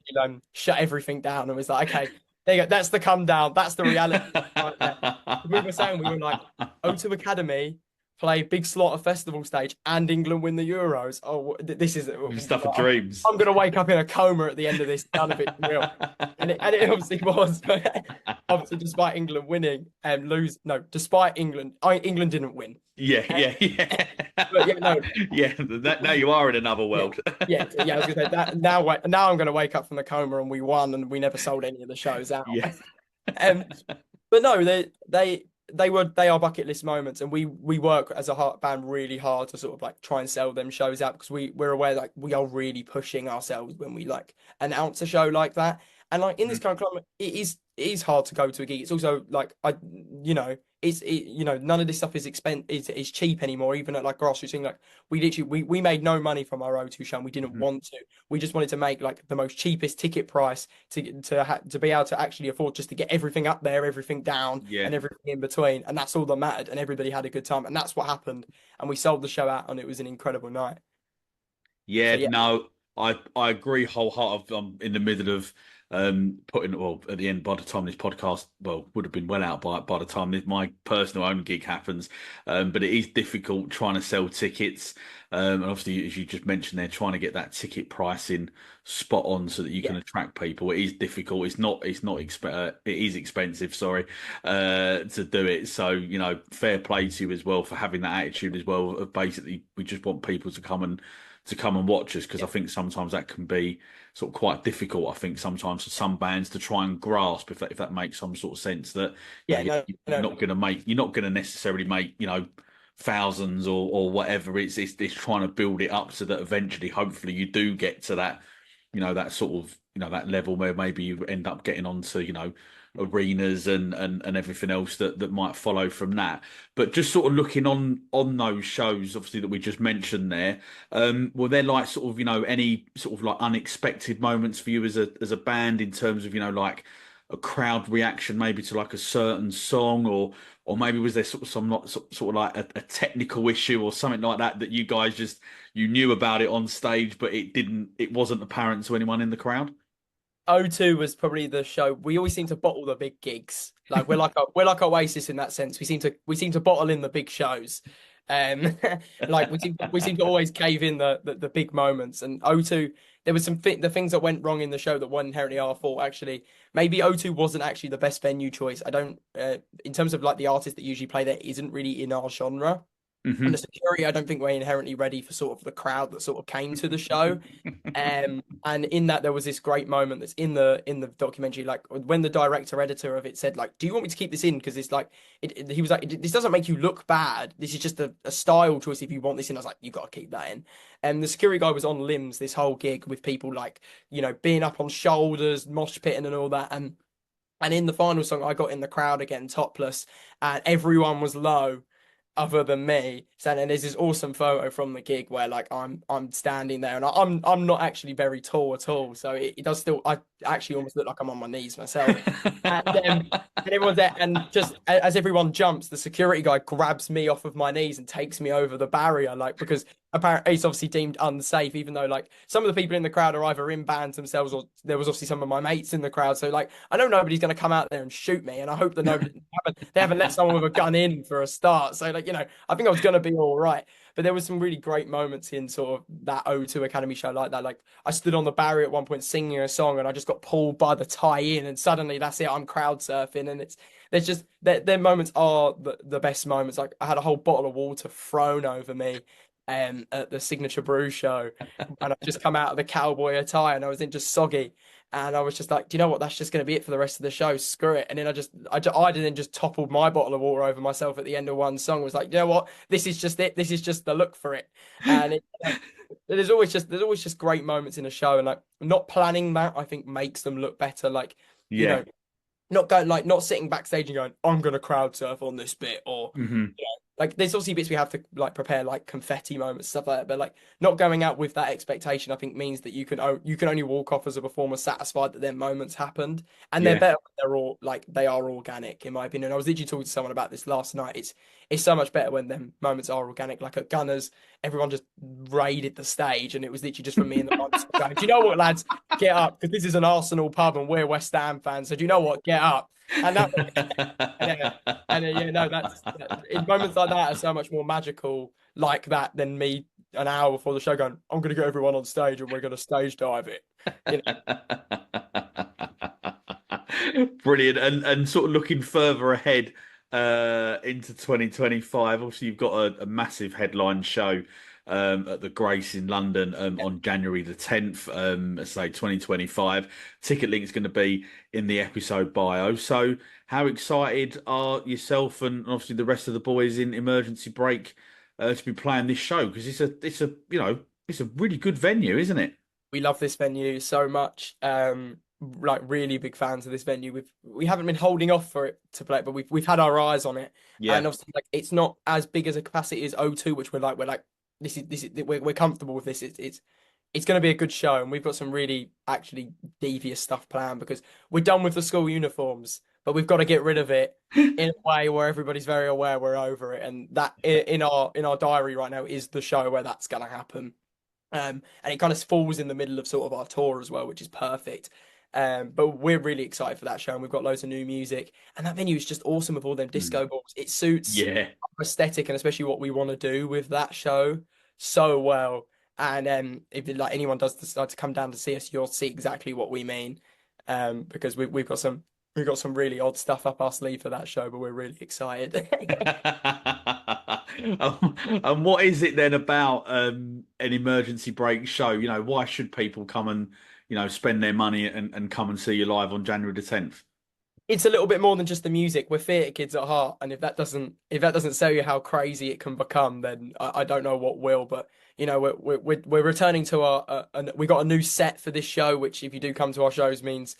shut everything down, and was like, okay, there you go. That's the come down. That's the reality. Right there. We were saying, we were like, O2 Academy play big slaughter festival stage and England win the Euros. Oh, this is Stuff of dreams. I'm gonna wake up in a coma at the end of this. None of it real, and it obviously was. Obviously, despite England winning and lose, no, despite England didn't win. Yeah, yeah, yeah. But yeah, no, Yeah, now you are in another world. yeah. I was gonna say that now I'm gonna wake up from the coma and we won and we never sold any of the shows out. Yeah. Um, but no, they are bucket list moments, and we work as a band really hard to sort of like try and sell them shows out because we're aware like we are really pushing ourselves when we like announce a show like that. And like in this Mhm. current climate, it is hard to go to a gig. It's also like you know, none of this stuff is cheap anymore. Even at like grassroots thing, like we made no money from our O2 show. And we didn't Mhm. want to. We just wanted to make like the most cheapest ticket price to be able to actually afford just to get everything up there, everything down, Yeah. and everything in between. And that's all that mattered. And everybody had a good time. And that's what happened. And we sold the show out, and it was an incredible night. So Yeah, yeah, no, I agree wholeheartedly. I'm in the middle of putting, well, at the end, by the time this podcast, well, would have been well out by the time my personal own gig happens. But it is difficult trying to sell tickets. And obviously, as you just mentioned, they're trying to get that ticket pricing spot on so that you can yeah, attract people. It is difficult. It is expensive, sorry, to do it. So, fair play to you as well for having that attitude as well. Of basically, we just want people to come and watch us, because I yeah, think sometimes that can be sort of quite difficult. I think sometimes for some bands to try and grasp, if that makes some sort of sense, that yeah. No, you're no. not going to necessarily make thousands or whatever. It's trying to build it up so that eventually, hopefully, you do get to that that sort of that level where maybe you end up getting onto arenas and everything else that might follow from that. But just sort of looking on those shows, obviously, that we just mentioned there, were there like sort of any sort of like unexpected moments for you as a band in terms of like a crowd reaction maybe to like a certain song, or maybe was there sort of some not sort of like a technical issue or something like that you guys just you knew about it on stage, but it wasn't apparent to anyone in the crowd? O2 was probably the show. We always seem to bottle the big gigs. Like we're like Oasis in that sense. We seem to bottle in the big shows. Like we seem to always cave in the big moments. And O2, there was the things that went wrong in the show that weren't inherently our fault. Actually, maybe O2 wasn't actually the best venue choice. I don't in terms of like the artists that usually play there isn't really in our genre. And the Hmm. security, I don't think we're inherently ready for sort of the crowd that sort of came to the show. And in that there was this great moment that's in the documentary, like when the director editor of it said, like, "Do you want me to keep this in? Because it's like he was like, this doesn't make you look bad. This is just a style choice. If you want this in," I was like, "You got to keep that in." And the security guy was on limbs this whole gig with people like being up on shoulders, mosh pitting, and all that. And in the final song, I got in the crowd again, topless, and everyone was low other than me. So and there's this awesome photo from the gig where like I'm standing there and I'm not actually very tall at all. So it does still I actually almost look like I'm on my knees myself. And everyone's there and just as everyone jumps, the security guy grabs me off of my knees and takes me over the barrier, like because apparently it's obviously deemed unsafe, even though like some of the people in the crowd are either in bands themselves or there was obviously some of my mates in the crowd. So like I know nobody's gonna come out there and shoot me, and I hope that they haven't let someone with a gun in for a start. So like I think I was gonna be all right. But there was some really great moments in sort of that O2 Academy show like that. Like I stood on the barrier at one point singing a song and I just got pulled by the tie in and suddenly that's it, I'm crowd surfing and there's just their moments are the best moments. Like I had a whole bottle of water thrown over me at the Signature Brew show and I've just come out of the cowboy attire and I was in just soggy. And I was just like, do you know what? That's just going to be it for the rest of the show. Screw it. And then I then just toppled my bottle of water over myself at the end of one song. Was like, you know what? This is just it. This is just the look for it. And there's always just great moments in a show, and like not planning that I think makes them look better. Like you Yeah. know, not going like not sitting backstage and going, I'm gonna crowd surf on this bit, or Hmm. like there's obviously bits we have to like prepare like confetti moments stuff like that, but like not going out with that expectation I think means that you can only walk off as a performer satisfied that their moments happened, and they're Yeah. better when they're all like they are organic in my opinion. I was literally talking to someone about this last night. It's so much better when them moments are organic. Like at Gunners, everyone just raided the stage, and it was literally just from me and the monks going, "Do you know what, lads? Get up, because this is an Arsenal pub and we're West Ham fans. So do you know what? Get up." And that yeah, and yeah, no, in moments like that are so much more magical like that than me an hour before the show going, I'm going to get everyone on stage and we're going to stage dive it. You know, Brilliant. And sort of looking further ahead into 2025, obviously you've got a massive headline show at the Grace in London on January the 10th, let's say 2025. Ticket link is going to be in the episode bio. So how excited are yourself and obviously the rest of the boys in Emergency Break to be playing this show? Because it's a really good venue, isn't it? we love this venue so much. like really big fans of this venue. We haven't been holding off for it to play, but we've had our eyes on it. Yeah. And obviously, like it's not as big as a capacity as O2, which we're like this is we're comfortable with this. It's going to be a good show, and we've got some really actually devious stuff planned because we're done with the school uniforms, but we've got to get rid of it in a way where everybody's very aware we're over it, and that in our diary right now is the show where that's going to happen. And it kind of falls in the middle of sort of our tour as well, which is perfect. But we're really excited for that show, and we've got loads of new music, and that venue is just awesome with all them Mm. disco balls. It suits Yeah. our aesthetic and especially what we want to do with that show so well. And if like anyone does decide to come down to see us, you'll see exactly what we mean. Because we've got some really odd stuff up our sleeve for that show, but we're really excited. And what is it then about an emergency break show? You know, why should people come and, spend their money and come and see you live on January the 10th? It's a little bit more than just the music. We're theatre kids at heart, and if that doesn't tell you how crazy it can become, then I don't know what will. But we're returning to we got a new set for this show, which if you do come to our shows means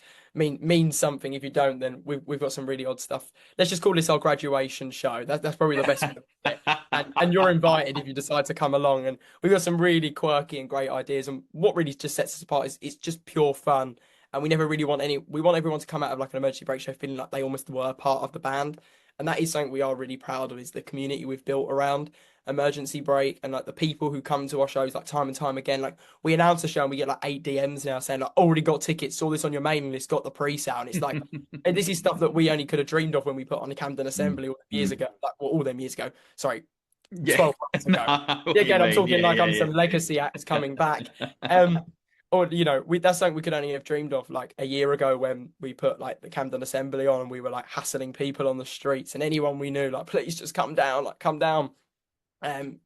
something. If you don't, then we've got some really odd stuff. Let's just call this our graduation show. That's probably the best way to put it. And you're invited if you decide to come along. And we've got some really quirky and great ideas. And what really just sets us apart is it's just pure fun. And we never really we want everyone to come out of like an emergency break show feeling like they almost were part of the band. And that is something we are really proud of, is the community we've built around emergency break, and like the people who come to our shows like time and time again. Like we announce a show and we get like 8 DMs now saying like, already got tickets, saw this on your mailing list, got the pre-sale. And it's like, and this is stuff that we only could have dreamed of when we put on the Camden Mm, Assembly all years mm. ago, like well, all them years ago. Sorry, Yeah. 12 months No, ago. what Yeah, you again, I'm mean. talking Yeah, like I'm yeah, some legacy acts coming back. Um, or that's something we could only have dreamed of like a year ago when we put like the Camden Assembly on and we were like hassling people on the streets and anyone we knew like, please just come down, like come down. And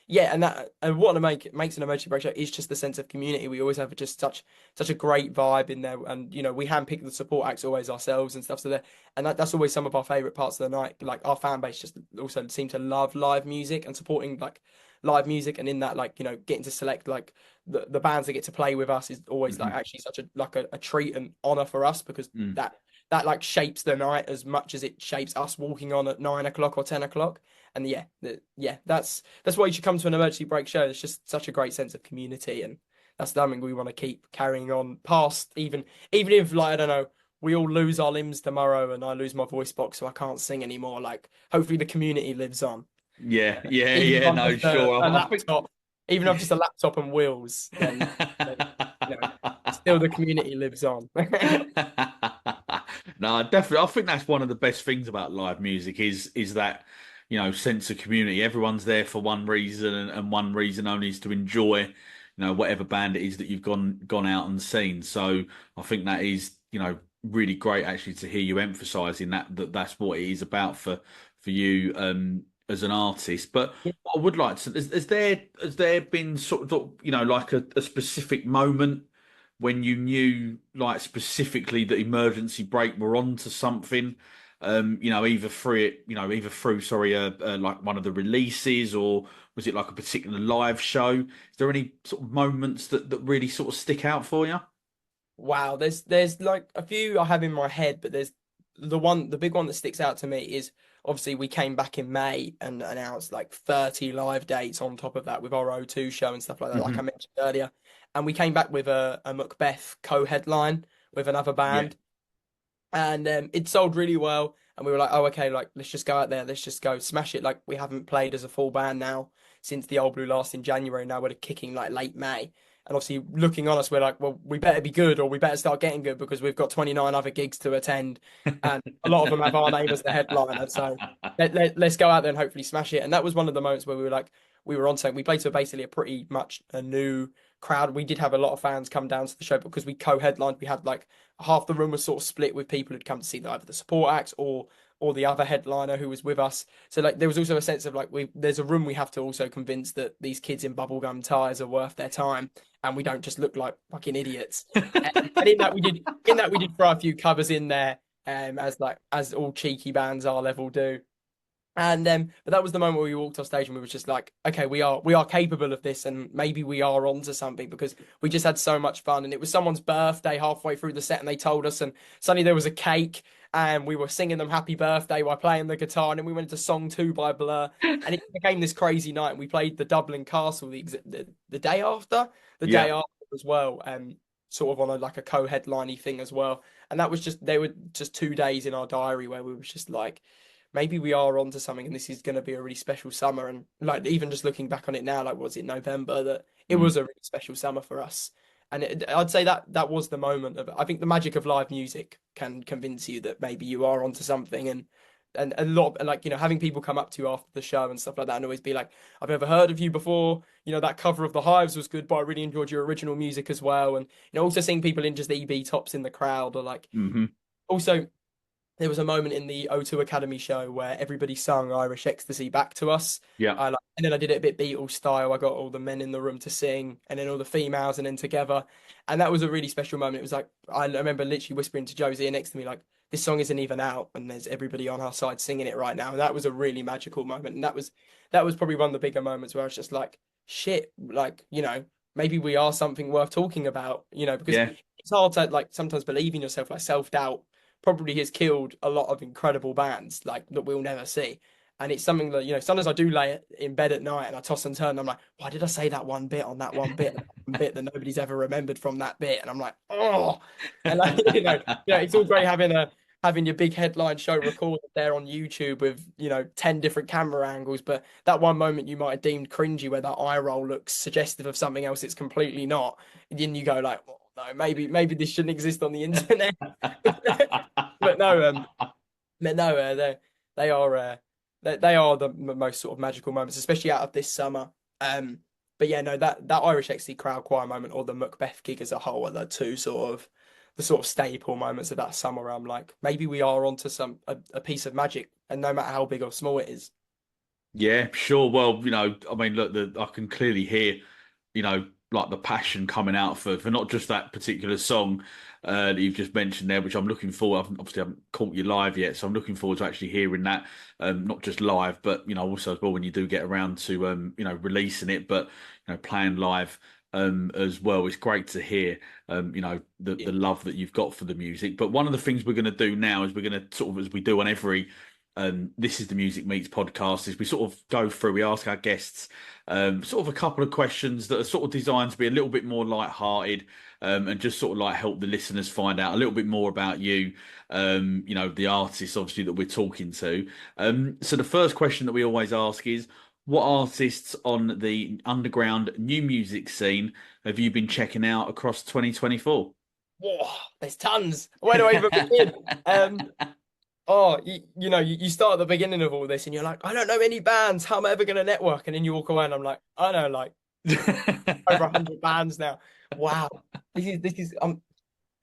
yeah, and what makes an emergency break show is just the sense of community. We always have just such a great vibe in there, and we handpick the support acts always ourselves and stuff. So that's always some of our favorite parts of the night. Like our fan base just also seem to love live music and supporting like live music, and in that like getting to select like the bands that get to play with us is always like Mhm. actually such a treat and honor for us, because Mm. that like shapes the night as much as it shapes us walking on at 9 o'clock or 10 o'clock. And yeah, that's why you should come to an emergency break show. It's just such a great sense of community, and that's something we want to keep carrying on past even if like I don't know, we all lose our limbs tomorrow and I lose my voice box so I can't sing anymore. Like hopefully the community lives on. Yeah, yeah, Even if yeah. I'm No, just a, sure. a I think. laptop, even if I'm just a laptop and wheels, then you know, still the community lives on. No, definitely. I think that's one of the best things about live music is that, sense of community. Everyone's there for one reason and one reason only is to enjoy, whatever band it is that you've gone out and seen. So I think that is, really great actually to hear you emphasizing that's what it is about for you as an artist. But what I would like to, has there been sort of, like a specific moment when you knew like specifically that emergency break were onto something, either through sorry like one of the releases, or was it like a particular live show? Is there any sort of moments that really sort of stick out for you? Wow, there's like a few I have in my head, but there's the big one that sticks out to me is obviously we came back in May and announced like 30 live dates on top of that with our O2 show and stuff like that, like I Hmm. mentioned earlier. And we came back with a Macbeth co-headline with another Yeah. band, and it sold really well. And we were like, oh, okay, like let's just go out there, let's just go smash it. Like we haven't played as a full band now since the Old Blue last in January. Now we're kicking like late May. And obviously, looking on us, we're like, well, we better be good, or we better start getting good because we've got 29 other gigs to attend, and a lot of them have our name as the headliner. So let's go out there and hopefully smash it. And that was one of the moments where we were like, we were on something. We played to basically a pretty much a new crowd. We did have a lot of fans come down to the show because we co-headlined. We had like half the room was sort of split with people who'd come to see either the support acts or the other headliner who was with us. So like there was also a sense of like there's a room we have to also convince that these kids in bubblegum ties are worth their time and we don't just look like fucking idiots. And in that we did throw a few covers in there, as all cheeky bands our level do. And but that was the moment where we walked off stage and we were just like, okay, we are capable of this, and maybe we are onto something because we just had so much fun. And it was someone's birthday halfway through the set, and they told us, and suddenly there was a cake, and we were singing them happy birthday while playing the guitar, and then we went into song two by Blur, and it became this crazy night. And we played the Dublin Castle the day after, the day Yeah. after as well, and sort of on a like a co-headlining thing as well. And that was just they were just 2 days in our diary where we were just like maybe we are onto something and this is going to be a really special summer. And like even just looking back on it now, like was it November, that it Mm. was a really special summer for us. And I'd say that that was the moment of, I think the magic of live music can convince you that maybe you are onto something. And a lot of, like, having people come up to you after the show and stuff like that and always be like, I've never heard of you before. That cover of The Hives was good, but I really enjoyed your original music as well. And, also seeing people in just EB tops in the crowd, or like, Hmm. also there was a moment in the O2 Academy show where everybody sung Irish Ecstasy back to us. Yeah. And then I did it a bit Beatles style. I got all the men in the room to sing, and then all the females, and then together. And that was a really special moment. It was like, I remember literally whispering to Josie next to me, like, this song isn't even out, and there's everybody on our side singing it right now. And that was a really magical moment. And that was probably one of the bigger moments where I was just like, shit, like, maybe we are something worth talking about, because Yeah. it's hard to like sometimes believe in yourself, like self-doubt probably has killed a lot of incredible bands like that we'll never see. And it's something that, sometimes I do lay in bed at night and I toss and turn. And I'm like, why did I say that one bit on that one bit, that one bit that nobody's ever remembered from that bit? And I'm like, oh, and like, it's all great having your big headline show recorded there on YouTube with, 10 different camera angles. But that one moment you might have deemed cringy where that eye roll looks suggestive of something else it's completely not. And then you go like, oh, no, maybe this shouldn't exist on the internet. But no, they are they are the most sort of magical moments, especially out of this summer. But yeah, no, that Irish XC crowd choir moment or the Macbeth gig as a whole are the sort of staple moments of that summer. Where I'm like, maybe we are onto a piece of magic, and no matter how big or small it is. Yeah, sure. Well, I mean, look, I can clearly hear, like the passion coming out for not just that particular song that you've just mentioned there, which I'm looking forward. Obviously, I haven't caught you live yet, so I'm looking forward to actually hearing that, not just live, but also as well when you do get around to releasing it, but playing live as well. It's great to hear the love that you've got for the music. But one of the things we're going to do now is we're going to sort of, as we do on every This is the Music Meets podcast, is we sort of go through, we ask our guests sort of a couple of questions that are sort of designed to be a little bit more light-hearted, and just sort of like help the listeners find out a little bit more about you, the artists obviously that we're talking to. So the first question that we always ask is, what artists on the underground new music scene have you been checking out across 2024? Whoa, there's tons. Where do I even begin? Oh, you start at the beginning of all this and you're like, I don't know any bands. How am I ever going to network? And then you walk away and I'm like, I know like over 100 bands now. Wow. This is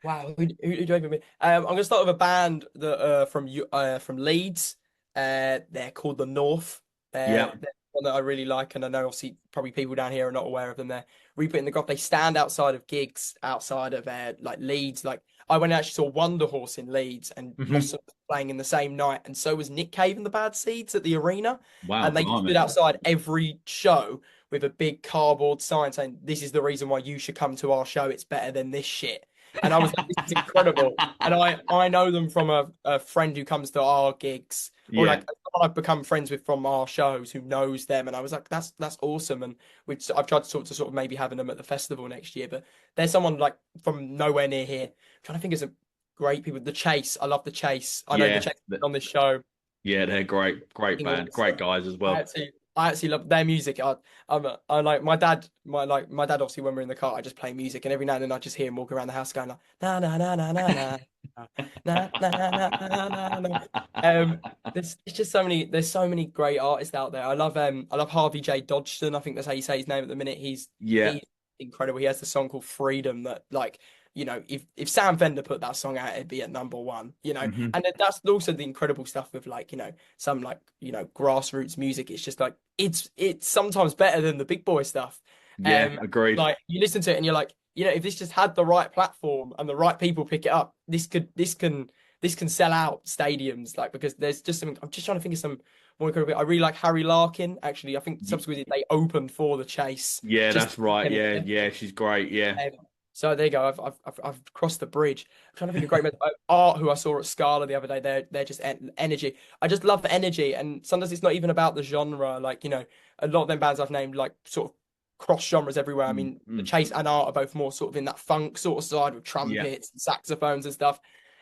wow. Who do I even mean? I'm going to start with a band that from Leeds. They're called The North. Yeah. They're one that I really like, and I know obviously probably people down here are not aware of them. They're really put in the graph. They stand outside of gigs outside of like Leeds. Like I went and actually saw Wonder Horse in Leeds and Hmm. Blossom playing in the same night, and so was Nick Cave and the Bad Seeds at the arena. Wow, And they stood blimey. outside every show with a big cardboard sign saying, "This is the reason why you should come to our show. It's better than this shit." And I was like, "This is incredible." And I know them from a friend who comes to our gigs, or like Yeah. someone I've become friends with from our shows who knows them. And I was like, that's awesome. And I've tried to talk to sort of maybe having them at the festival next year. But there's someone like from nowhere near here. I'm trying to think of some great people. The Chase, I love the Chase. I know the Yeah. Chase on this show. Yeah, they're great, great band, great Awesome. guys as I well. actually, I actually love their music. I like my dad. Obviously, when we're in the car, I just play music, and every now and then I just hear him walking around the house going like na na na na na na na na na na na na. There's it's just so many. There's so many great artists out there. I love Harvey J. Dodgson. I think that's how you say his name at the minute. Yeah. He's incredible. He has the song called Freedom that like. If Sam Fender put that song out, it'd be at number one, Hmm. and that's also the incredible stuff with like, some like, grassroots music. It's just like, it's sometimes better than the big boy stuff. Yeah, agreed. Like you listen to it and you're like, if this just had the right platform and the right people pick it up, this can sell out stadiums, like because there's just something. I'm just trying to think of some more incredible. I really like Harry Larkin. Actually, I think subsequently they opened for the Chase. Yeah, Just that's right. Yeah, yeah, she's great. Yeah. um, so there you go. I've crossed the bridge. I'm trying to think of great Art, who I saw at Scala the other day. They're just energy. I just love the energy, and sometimes it's not even about the genre. Like a lot of them bands I've named like sort of cross genres everywhere. I Mm, mean, the mm. Chase and Art are both more sort of in that funk sort of side with Yeah. trumpets and saxophones and stuff.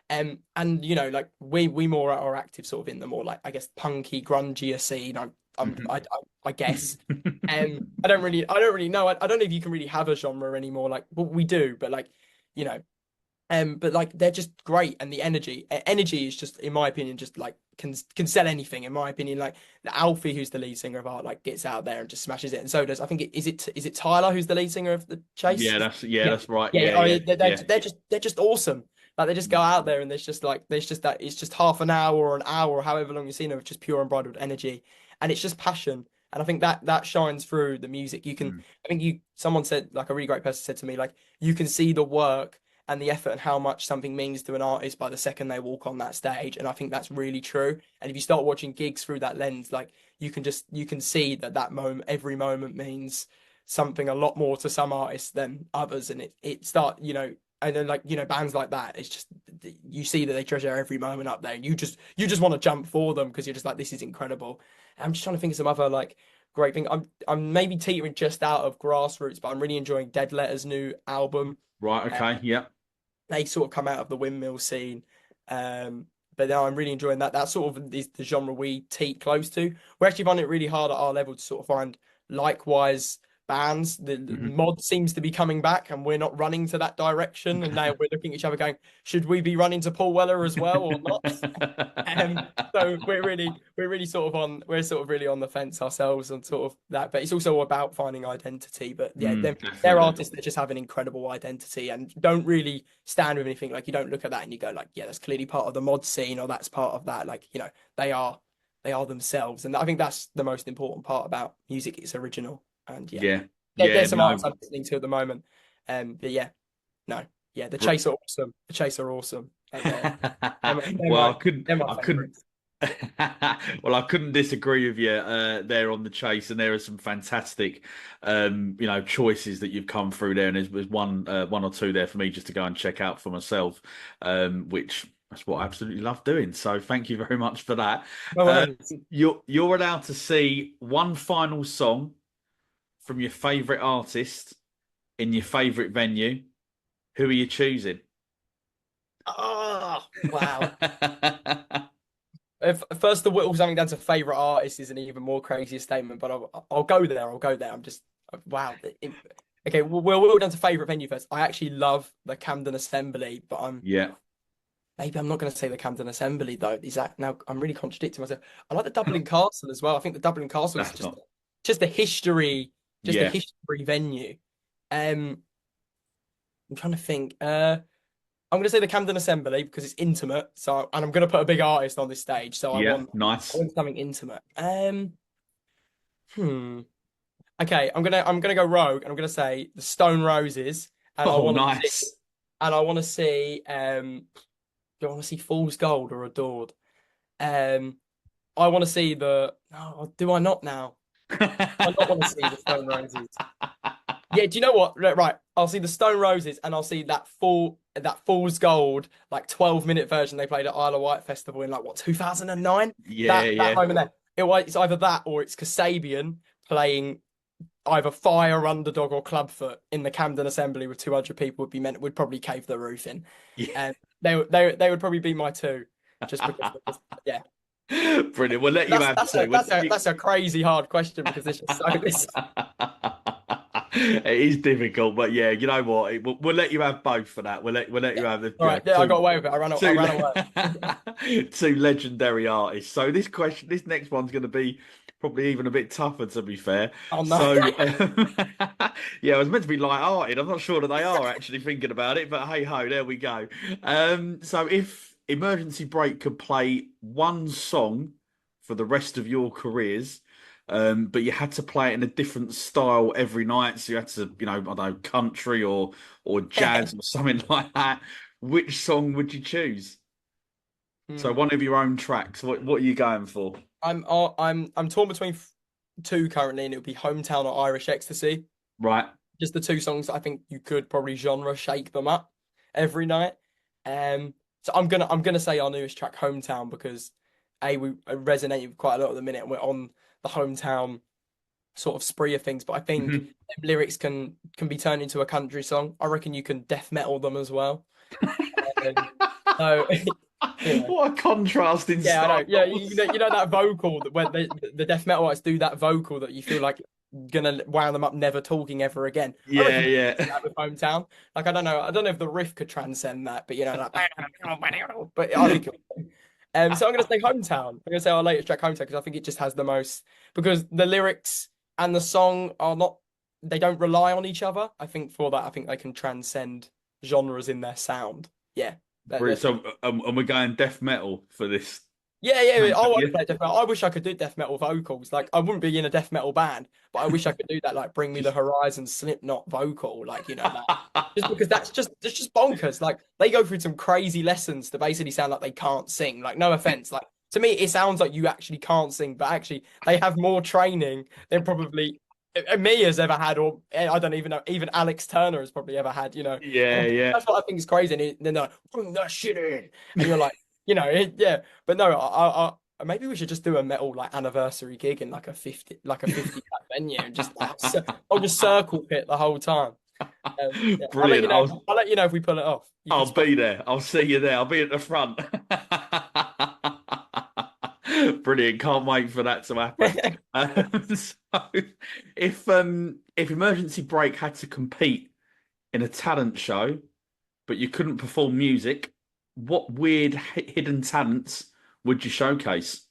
And like we more are active sort of in the more like I guess punky, grungier scene. Mhm. I guess. I don't really know. I don't know if you can really have a genre anymore. Like, well, we do, but like, you know, but like they're just great, and the energy is just, in my opinion, just like can sell anything. In my opinion, like the Alfie, who's the lead singer of Art, like gets out there and just smashes it, and so does I think is it Tyler who's the lead singer of the Chase? Yeah, Yeah, that's right. yeah. Yeah, Oh, yeah, yeah, yeah. they're just awesome. Like they just go out there and there's just that it's just half an hour or an hour or however long you've seen of just pure unbridled energy, and it's just passion. And I think that shines through the music. Mm. I think someone said, like a really great person said to me, like you can see the work and the effort and how much something means to an artist by the second they walk on that stage. And I think that's really true. And if you start watching gigs through that lens, like you can see that moment, every moment means something a lot more to some artists than others. And and then like, bands like that, it's just, you see that they treasure every moment up there, and you just want to jump for them because you're just like, this is incredible. And I'm just trying to think of some other like great thing. I'm maybe teetering just out of grassroots, but I'm really enjoying Dead Letter's new album. Right. Uh, Okay. Yeah. they sort of come out of the windmill scene. But now I'm really enjoying that. That sort of is the genre we teet close to. We're actually finding it really hard at our level to sort of find likewise bands. The Mhm. mod seems to be coming back, and we're not running to that direction. And now we're looking at each other going, should we be running to Paul Weller as well or not? So we're really sort of we're sort of really on the fence ourselves on sort of that, but it's also about finding identity. But yeah, they're Definitely. artists that just have an incredible identity and don't really stand with anything. Like you don't look at that and you go like, yeah, that's clearly part of the mod scene or that's part of that. Like, they are they are themselves. And I think that's the most important part about music. It's original. And yeah, Yeah. Yeah. there's some No. artists I'm listening to at the moment. But yeah, no, yeah, the br- Chase are awesome. The Chase are awesome. And Well, they're my I couldn't. favorites. Well, I couldn't disagree with you there on the Chase, and there are some fantastic, choices that you've come through there, and there's one or two there for me just to go and check out for myself, which that's what I absolutely love doing. So thank you very much for that. No worries. You're allowed to see one final song from your favorite artist in your favorite venue. Who are you choosing? Oh, wow. If first the whittle something down to favorite artist is an even more crazier statement, but I'll go there. I'll go there. I'm just wow. Okay, we'll whittle down to favorite venue first. I actually love the Camden Assembly, but Yeah, maybe I'm not going to say the Camden Assembly though. Is that now? I'm really contradicting myself. I like the Dublin Castle as well. I think the Dublin Castle is that's not. just a history, just a Yeah, history venue. Um, I'm trying to think. I'm going to say the Camden Assembly because it's intimate. And I'm going to put a big artist on this stage, so I yeah, want I nice. want something intimate. Hmm. Okay, I'm gonna go rogue, and I'm gonna say the Stone Roses, and I Oh, want to see nice. and I want to see do I want to see Fool's Gold or Adored? Um, I want to see the no, do I not now? I not want to see the Stone Roses. Yeah, do you know what? Right, I'll see the Stone Roses, and I'll see that Fool's Gold like 12-minute version they played at Isle of Wight Festival in like what 2009. Yeah, That yeah. moment there. It's either that or it's Kasabian playing either Fire, Underdog, or Clubfoot in the Camden Assembly with 200 people would probably cave the roof in, Yeah. and they would probably be my two, just because yeah. Brilliant. We'll let you That's have that's a two. that's a that's a crazy hard question because it's just so this. It is difficult, but yeah, you know what? We'll let you have both for that. We'll let you Yeah. have the All right, yeah, I got away with it. I two ran away. two legendary artists. So this next one's going to be probably even a bit tougher, to be fair. Oh no. So yeah, it was meant to be light-hearted. I'm not sure that they are actually thinking about it, but hey ho, there we go. So if Emergency Break could play one song for the rest of your careers. But you had to play it in a different style every night. So you had to, I don't know, country or jazz or something like that. Which song would you choose? So Hmm. one of your own tracks. What are you going for? I'm torn between two currently, and it would be Hometown or Irish Ecstasy. Right. Just the two songs that I think you could probably genre shake them up every night. So I'm gonna say our newest track, Hometown, because we resonate with quite a lot at the minute, and we're on the hometown sort of spree of things. But I think Mhm. lyrics can be turned into a country song. I reckon you can death metal them as well. Um, so What a contrasting yeah, I know. Yeah, you styles. know, you know that vocal that when the death metal artists do that vocal that you feel like gonna wound them up never talking ever again. I Yeah, reckon you could do yeah. that with Hometown. Like I don't know if the riff could transcend that, but like but I think so I'm gonna say Hometown. I'm gonna say our latest track Hometown because I think it just has the most because the lyrics and the song are not they don't rely on each other. I think for that I think they can transcend genres in their sound. Yeah. Brilliant. So, and we're going death metal for this. Yeah. I want Yeah. to play death metal. I wish I could do death metal vocals. Like I wouldn't be in a death metal band, but I wish I could do that. Like Bring Me the Just Horizon, Slipknot vocal. Like that. Just because that's just bonkers. Like they go through some crazy lessons to basically sound like they can't sing. Like no offense. Like to me, it sounds like you actually can't sing, but actually they have more training than probably me has ever had, or I don't even know. Even Alex Turner has probably ever had. yeah, And yeah. that's what I think is crazy. And then they're like, bring that shit in, and you're like. Yeah, but no, maybe we should just do a metal like anniversary gig in like a 50 pack venue and just I'll just circle pit the whole time. Yeah, I'll let you Brilliant. know. I'll let you know if we pull it off. You can I'll sponsor. be there. I'll see you there. I'll be at the front. Brilliant. Can't wait for that to happen. So if Emergency Break had to compete in a talent show, but you couldn't perform music, what weird hidden talents would you showcase?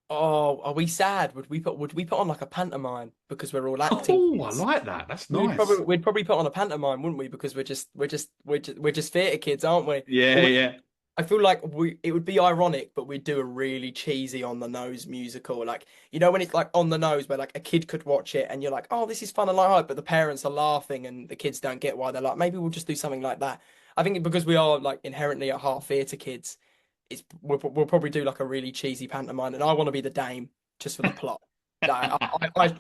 Oh, are we sad? Would we put on like a pantomime because we're all acting Oh, I kids? like that. That's We'd probably nice. we'd probably put on a pantomime, wouldn't we? Because we're just theatre kids, aren't we? Yeah, Or yeah. I feel like it would be ironic, but we'd do a really cheesy on the nose musical. Like, when it's like on the nose where like a kid could watch it and you're like, oh, this is fun and light, but the parents are laughing and the kids don't get why they're like, maybe we'll just do something like that. I think because we are like inherently at heart theatre kids, we'll probably do like a really cheesy pantomime and I want to be the dame just for the plot. No,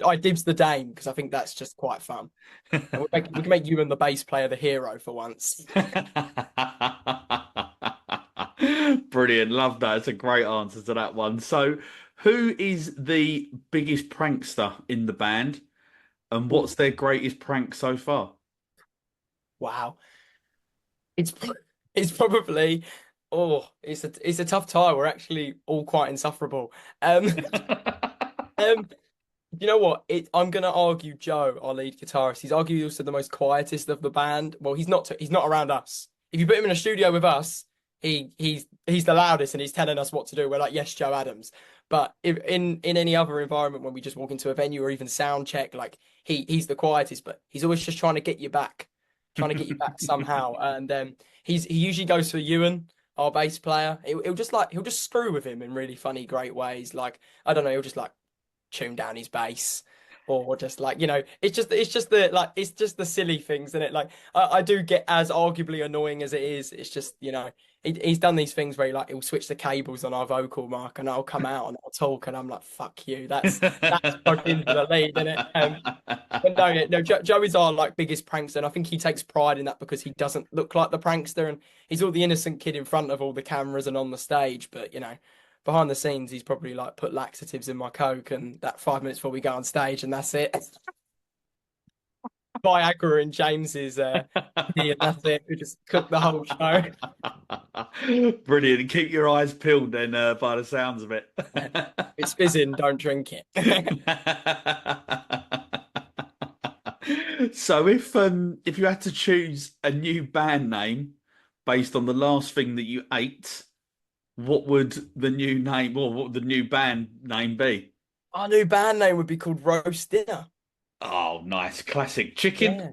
I dibs the dame because I think that's just quite fun. And we can make you and the bass player the hero for once. Brilliant. Love that. It's a great answer to that one. So, who is the biggest prankster in the band, and Ooh, what's their greatest prank so far? wow. It's it's probably it's a tough tie. We're actually all quite insufferable. Um, um, you know what? I'm gonna argue Joe, our lead guitarist. He's arguably also the most quietest of the band. Well, he's not around us. If you put him in a studio with us, he's the loudest and he's telling us what to do. We're like, yes, Joe Adams. But if in any other environment when we just walk into a venue or even sound check, like he's the quietest, but he's always just trying to get you back somehow. And he usually goes for Ewan, our bass player. He'll just screw with him in really funny, great ways. Like I don't know, he'll just like tune down his bass or just like it's just the silly things in it. Like I do get as arguably annoying as it is. It's just he's done these things where he'll switch the cables on our vocal mark and I'll come out and I'll talk and I'm like fuck you. That's plugged into the lead, isn't it? But no, yeah, no, Joe is our like biggest prankster, and I think he takes pride in that because he doesn't look like the prankster, and he's all the innocent kid in front of all the cameras and on the stage. But behind the scenes, he's probably like put laxatives in my coke, and that 5 minutes before we go on stage, and that's it. Viagra in James's tea, and that's it. We just cook the whole show. Brilliant. Keep your eyes peeled then, by the sounds of it. It's fizzing, don't drink it. So if you had to choose a new band name based on the last thing that you ate, what would the new name or what would the new band name be? Our new band name would be called Roast Dinner. Oh, nice. Classic. Chicken? Yeah.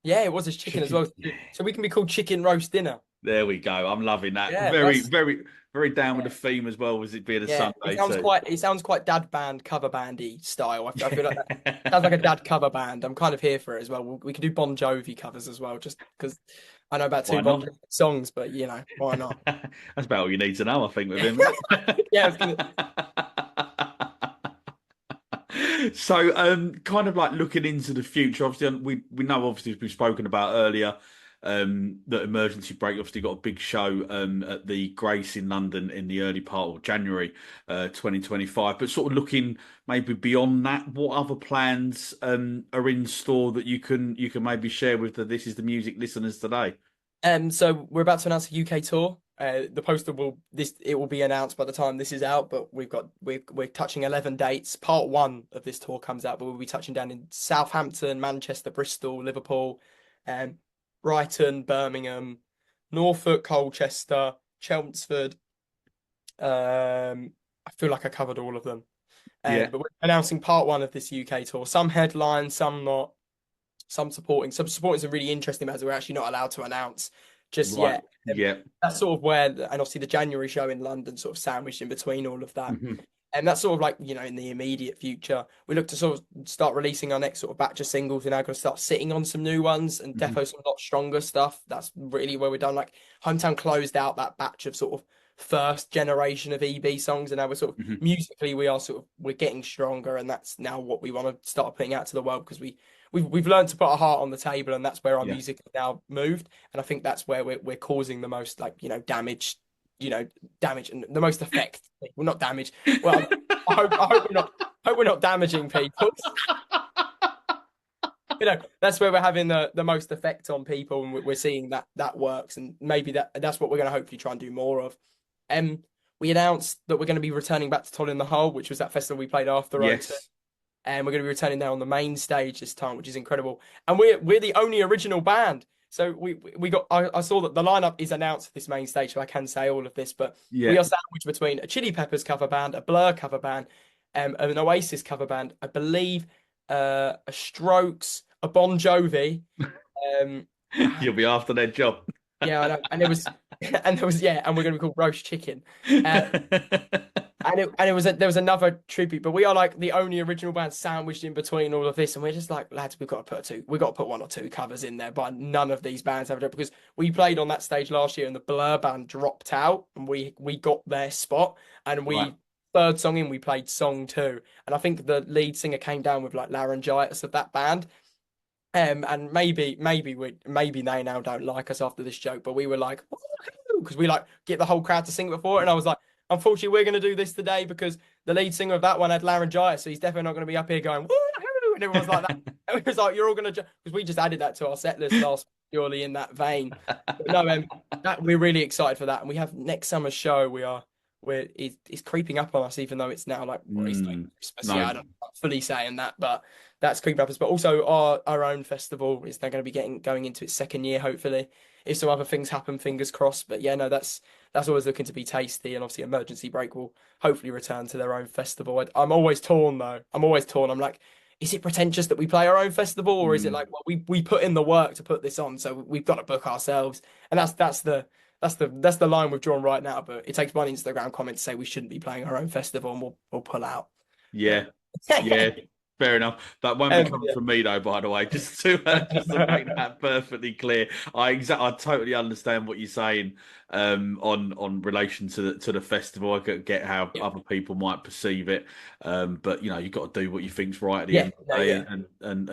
Yeah, it was his chicken as Chicken. well. So we can be called Chicken Roast Dinner. There we go. I'm loving that. Yeah, Very, that's very, very down with yeah. the theme as well, as it being a Yeah, Sunday too. it sounds quite dad band cover bandy style. I feel like that sounds like a dad cover band. I'm kind of here for it as well. We could do Bon Jovi covers as well, just because I know about two Why Bon not? Jovi songs, but why not? That's about all you need to know, I think, with him. Isn't Yeah, it? So, kind of like looking into the future. Obviously, we know obviously as we've spoken about earlier, that Emergency Break obviously got a big show at the Grace in London in the early part of January 2025. But sort of looking maybe beyond that, what other plans are in store that you can maybe share with the This Is the Music listeners today? so we're about to announce a UK tour. The poster will be announced by the time this is out, but we're touching 11 dates. Part one of this tour comes out, but we'll be touching down in Southampton, Manchester, Bristol, Liverpool, um, Brighton, Birmingham, Norfolk, Colchester, Chelmsford. I feel like I covered all of them. Yeah. But we're announcing part one of this UK tour. Some headlines, some not. Some supporting. Some supporting some really interesting bands that we're actually not allowed to announce just Right. yet. Yeah. That's sort of where, and obviously the January show in London sort of sandwiched in between all of that. Hmm. And that's sort of like, in the immediate future, we look to sort of start releasing our next sort of batch of singles. We're now going to start sitting on some new ones and Hmm. defo some lot stronger stuff. That's really where we're done. Like Hometown closed out that batch of sort of first generation of EB songs, and now we're sort of Hmm. musically we're getting stronger, and that's now what we want to start putting out to the world because we've learned to put our heart on the table, and that's where our Yeah. music has now moved, and I think that's where we're causing the most damage, damage and the most effect. Well, not damage. Well, I hope we're not damaging people. That's where we're having the most effect on people, and we're seeing that works, and maybe that's what we're going to hopefully try and do more of. Um, we announced that we're going to be returning back to Toll in the Hole, which was that festival we played after O2. Yes. And we're going to be returning there on the main stage this time, which is incredible. And we're the only original band. So we got I saw that the lineup is announced for this main stage, so I can say all of this, but we Yeah. are sandwiched between a Chili Peppers cover band, a Blur cover band, an Oasis cover band, I believe, a Strokes, a Bon Jovi, um, You'll be after their job. yeah, I know, and and we're going to be called Roast Chicken. Uh, there was another tribute, but we are like the only original band sandwiched in between all of this, and we're just like, lads, we've got to put one or two covers in there, but none of these bands have it because we played on that stage last year and the Blur band dropped out, and we got their spot, and Right. we third song in we played song two, and I think the lead singer came down with like laryngitis of that band. And maybe they now don't like us after this joke, but we were like, because we like get the whole crowd to sing before, and I was like, unfortunately, we're going to do this today because the lead singer of that one had laryngitis, so he's definitely not going to be up here going, woohoo, and everyone's like that. And it was like, you're all going to, because we just added that to our set list last, purely in that vein. But no, we're really excited for that, and we have next summer's show. It's creeping up on us, even though it's now like, well, it's like Christmas. Yeah, No. I'm not fully saying that, but that's creeping up us. But also our own festival is now going to be going into its second year, hopefully. If some other things happen, fingers crossed. But yeah, no, that's always looking to be tasty, and obviously Emergency Break will hopefully return to their own festival. I'm always torn though. I'm always torn. I'm like, is it pretentious that we play our own festival, or is it Mm. like, well, we put in the work to put this on, so we've got to book ourselves, and that's the line we've drawn right now. But it takes one Instagram comment to say we shouldn't be playing our own festival, and we'll pull out. Yeah. But Yeah. Fair enough. That won't be coming yeah. from me though, by the way. Just to make that perfectly clear. I totally understand what you're saying on relation to the festival. I get how Yeah. other people might perceive it. But you've got to do what you think's right at the Yeah. end of the No, day,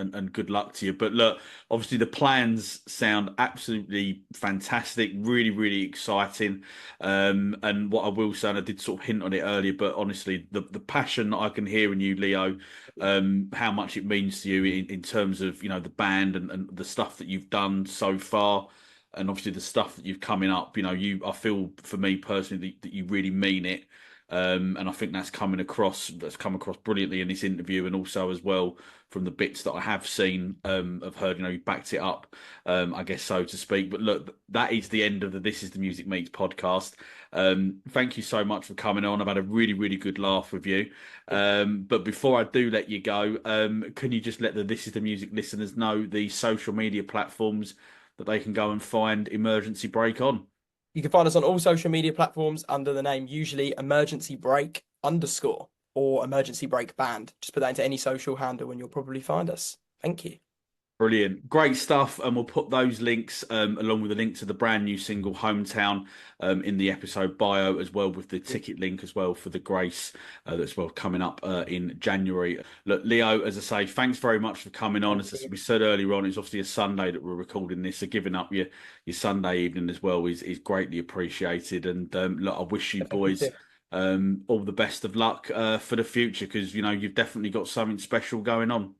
yeah. and good luck to you. But look, obviously the plans sound absolutely fantastic, really, really exciting. And what I will say, and I did sort of hint on it earlier, but honestly, the passion that I can hear in you, Leo, how much it means to you in terms of the band and the stuff that you've done so far, and obviously the stuff that you've coming up. I feel for me personally that you really mean it, and I think that's come across brilliantly in this interview, and also as well from the bits that I have seen, have heard. You backed it up, I guess, so to speak. But look, that is the end of the This Is the Music Meets podcast. Thank you so much for coming on. I've had a really, really good laugh with you. But before I do let you go, can you just let the This Is the Music listeners know the social media platforms that they can go and find Emergency Break on? You can find us on all social media platforms under the name usually Emergency Break underscore or Emergency Break Band. Just put that into any social handle and you'll probably find us. Thank you. Brilliant. Great stuff. And we'll put those links along with the link to the brand new single Hometown in the episode bio as well, with the ticket link as well for the Grace that's well coming up in January. Look, Leo, as I say, thanks very much for coming on. Thank As you. we said earlier on, it's obviously a Sunday that we're recording this, so giving up your Sunday evening as well is greatly appreciated. And look, I wish you Thank you boys too. all the best of luck for the future, because you know you've definitely got something special going on.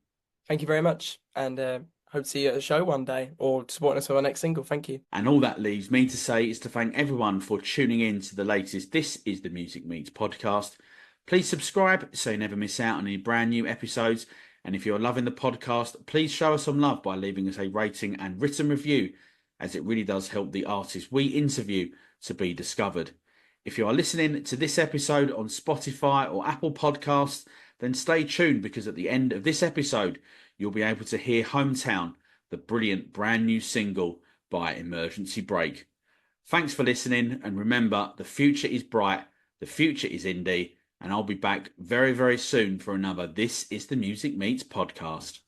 Thank you very much. And hope to see you at a show one day or supporting us with our next single. Thank you. And all that leaves me to say is to thank everyone for tuning in to the latest This is the Music Meets podcast. Please subscribe so you never miss out on any brand new episodes. And if you're loving the podcast, please show us some love by leaving us a rating and written review, as it really does help the artists we interview to be discovered. If you are listening to this episode on Spotify or Apple Podcasts, then stay tuned, because at the end of this episode, you'll be able to hear Hometown, the brilliant brand new single by Emergency Brake. Thanks for listening, and remember, the future is bright, the future is indie, and I'll be back very, very soon for another This is the Music Meets podcast.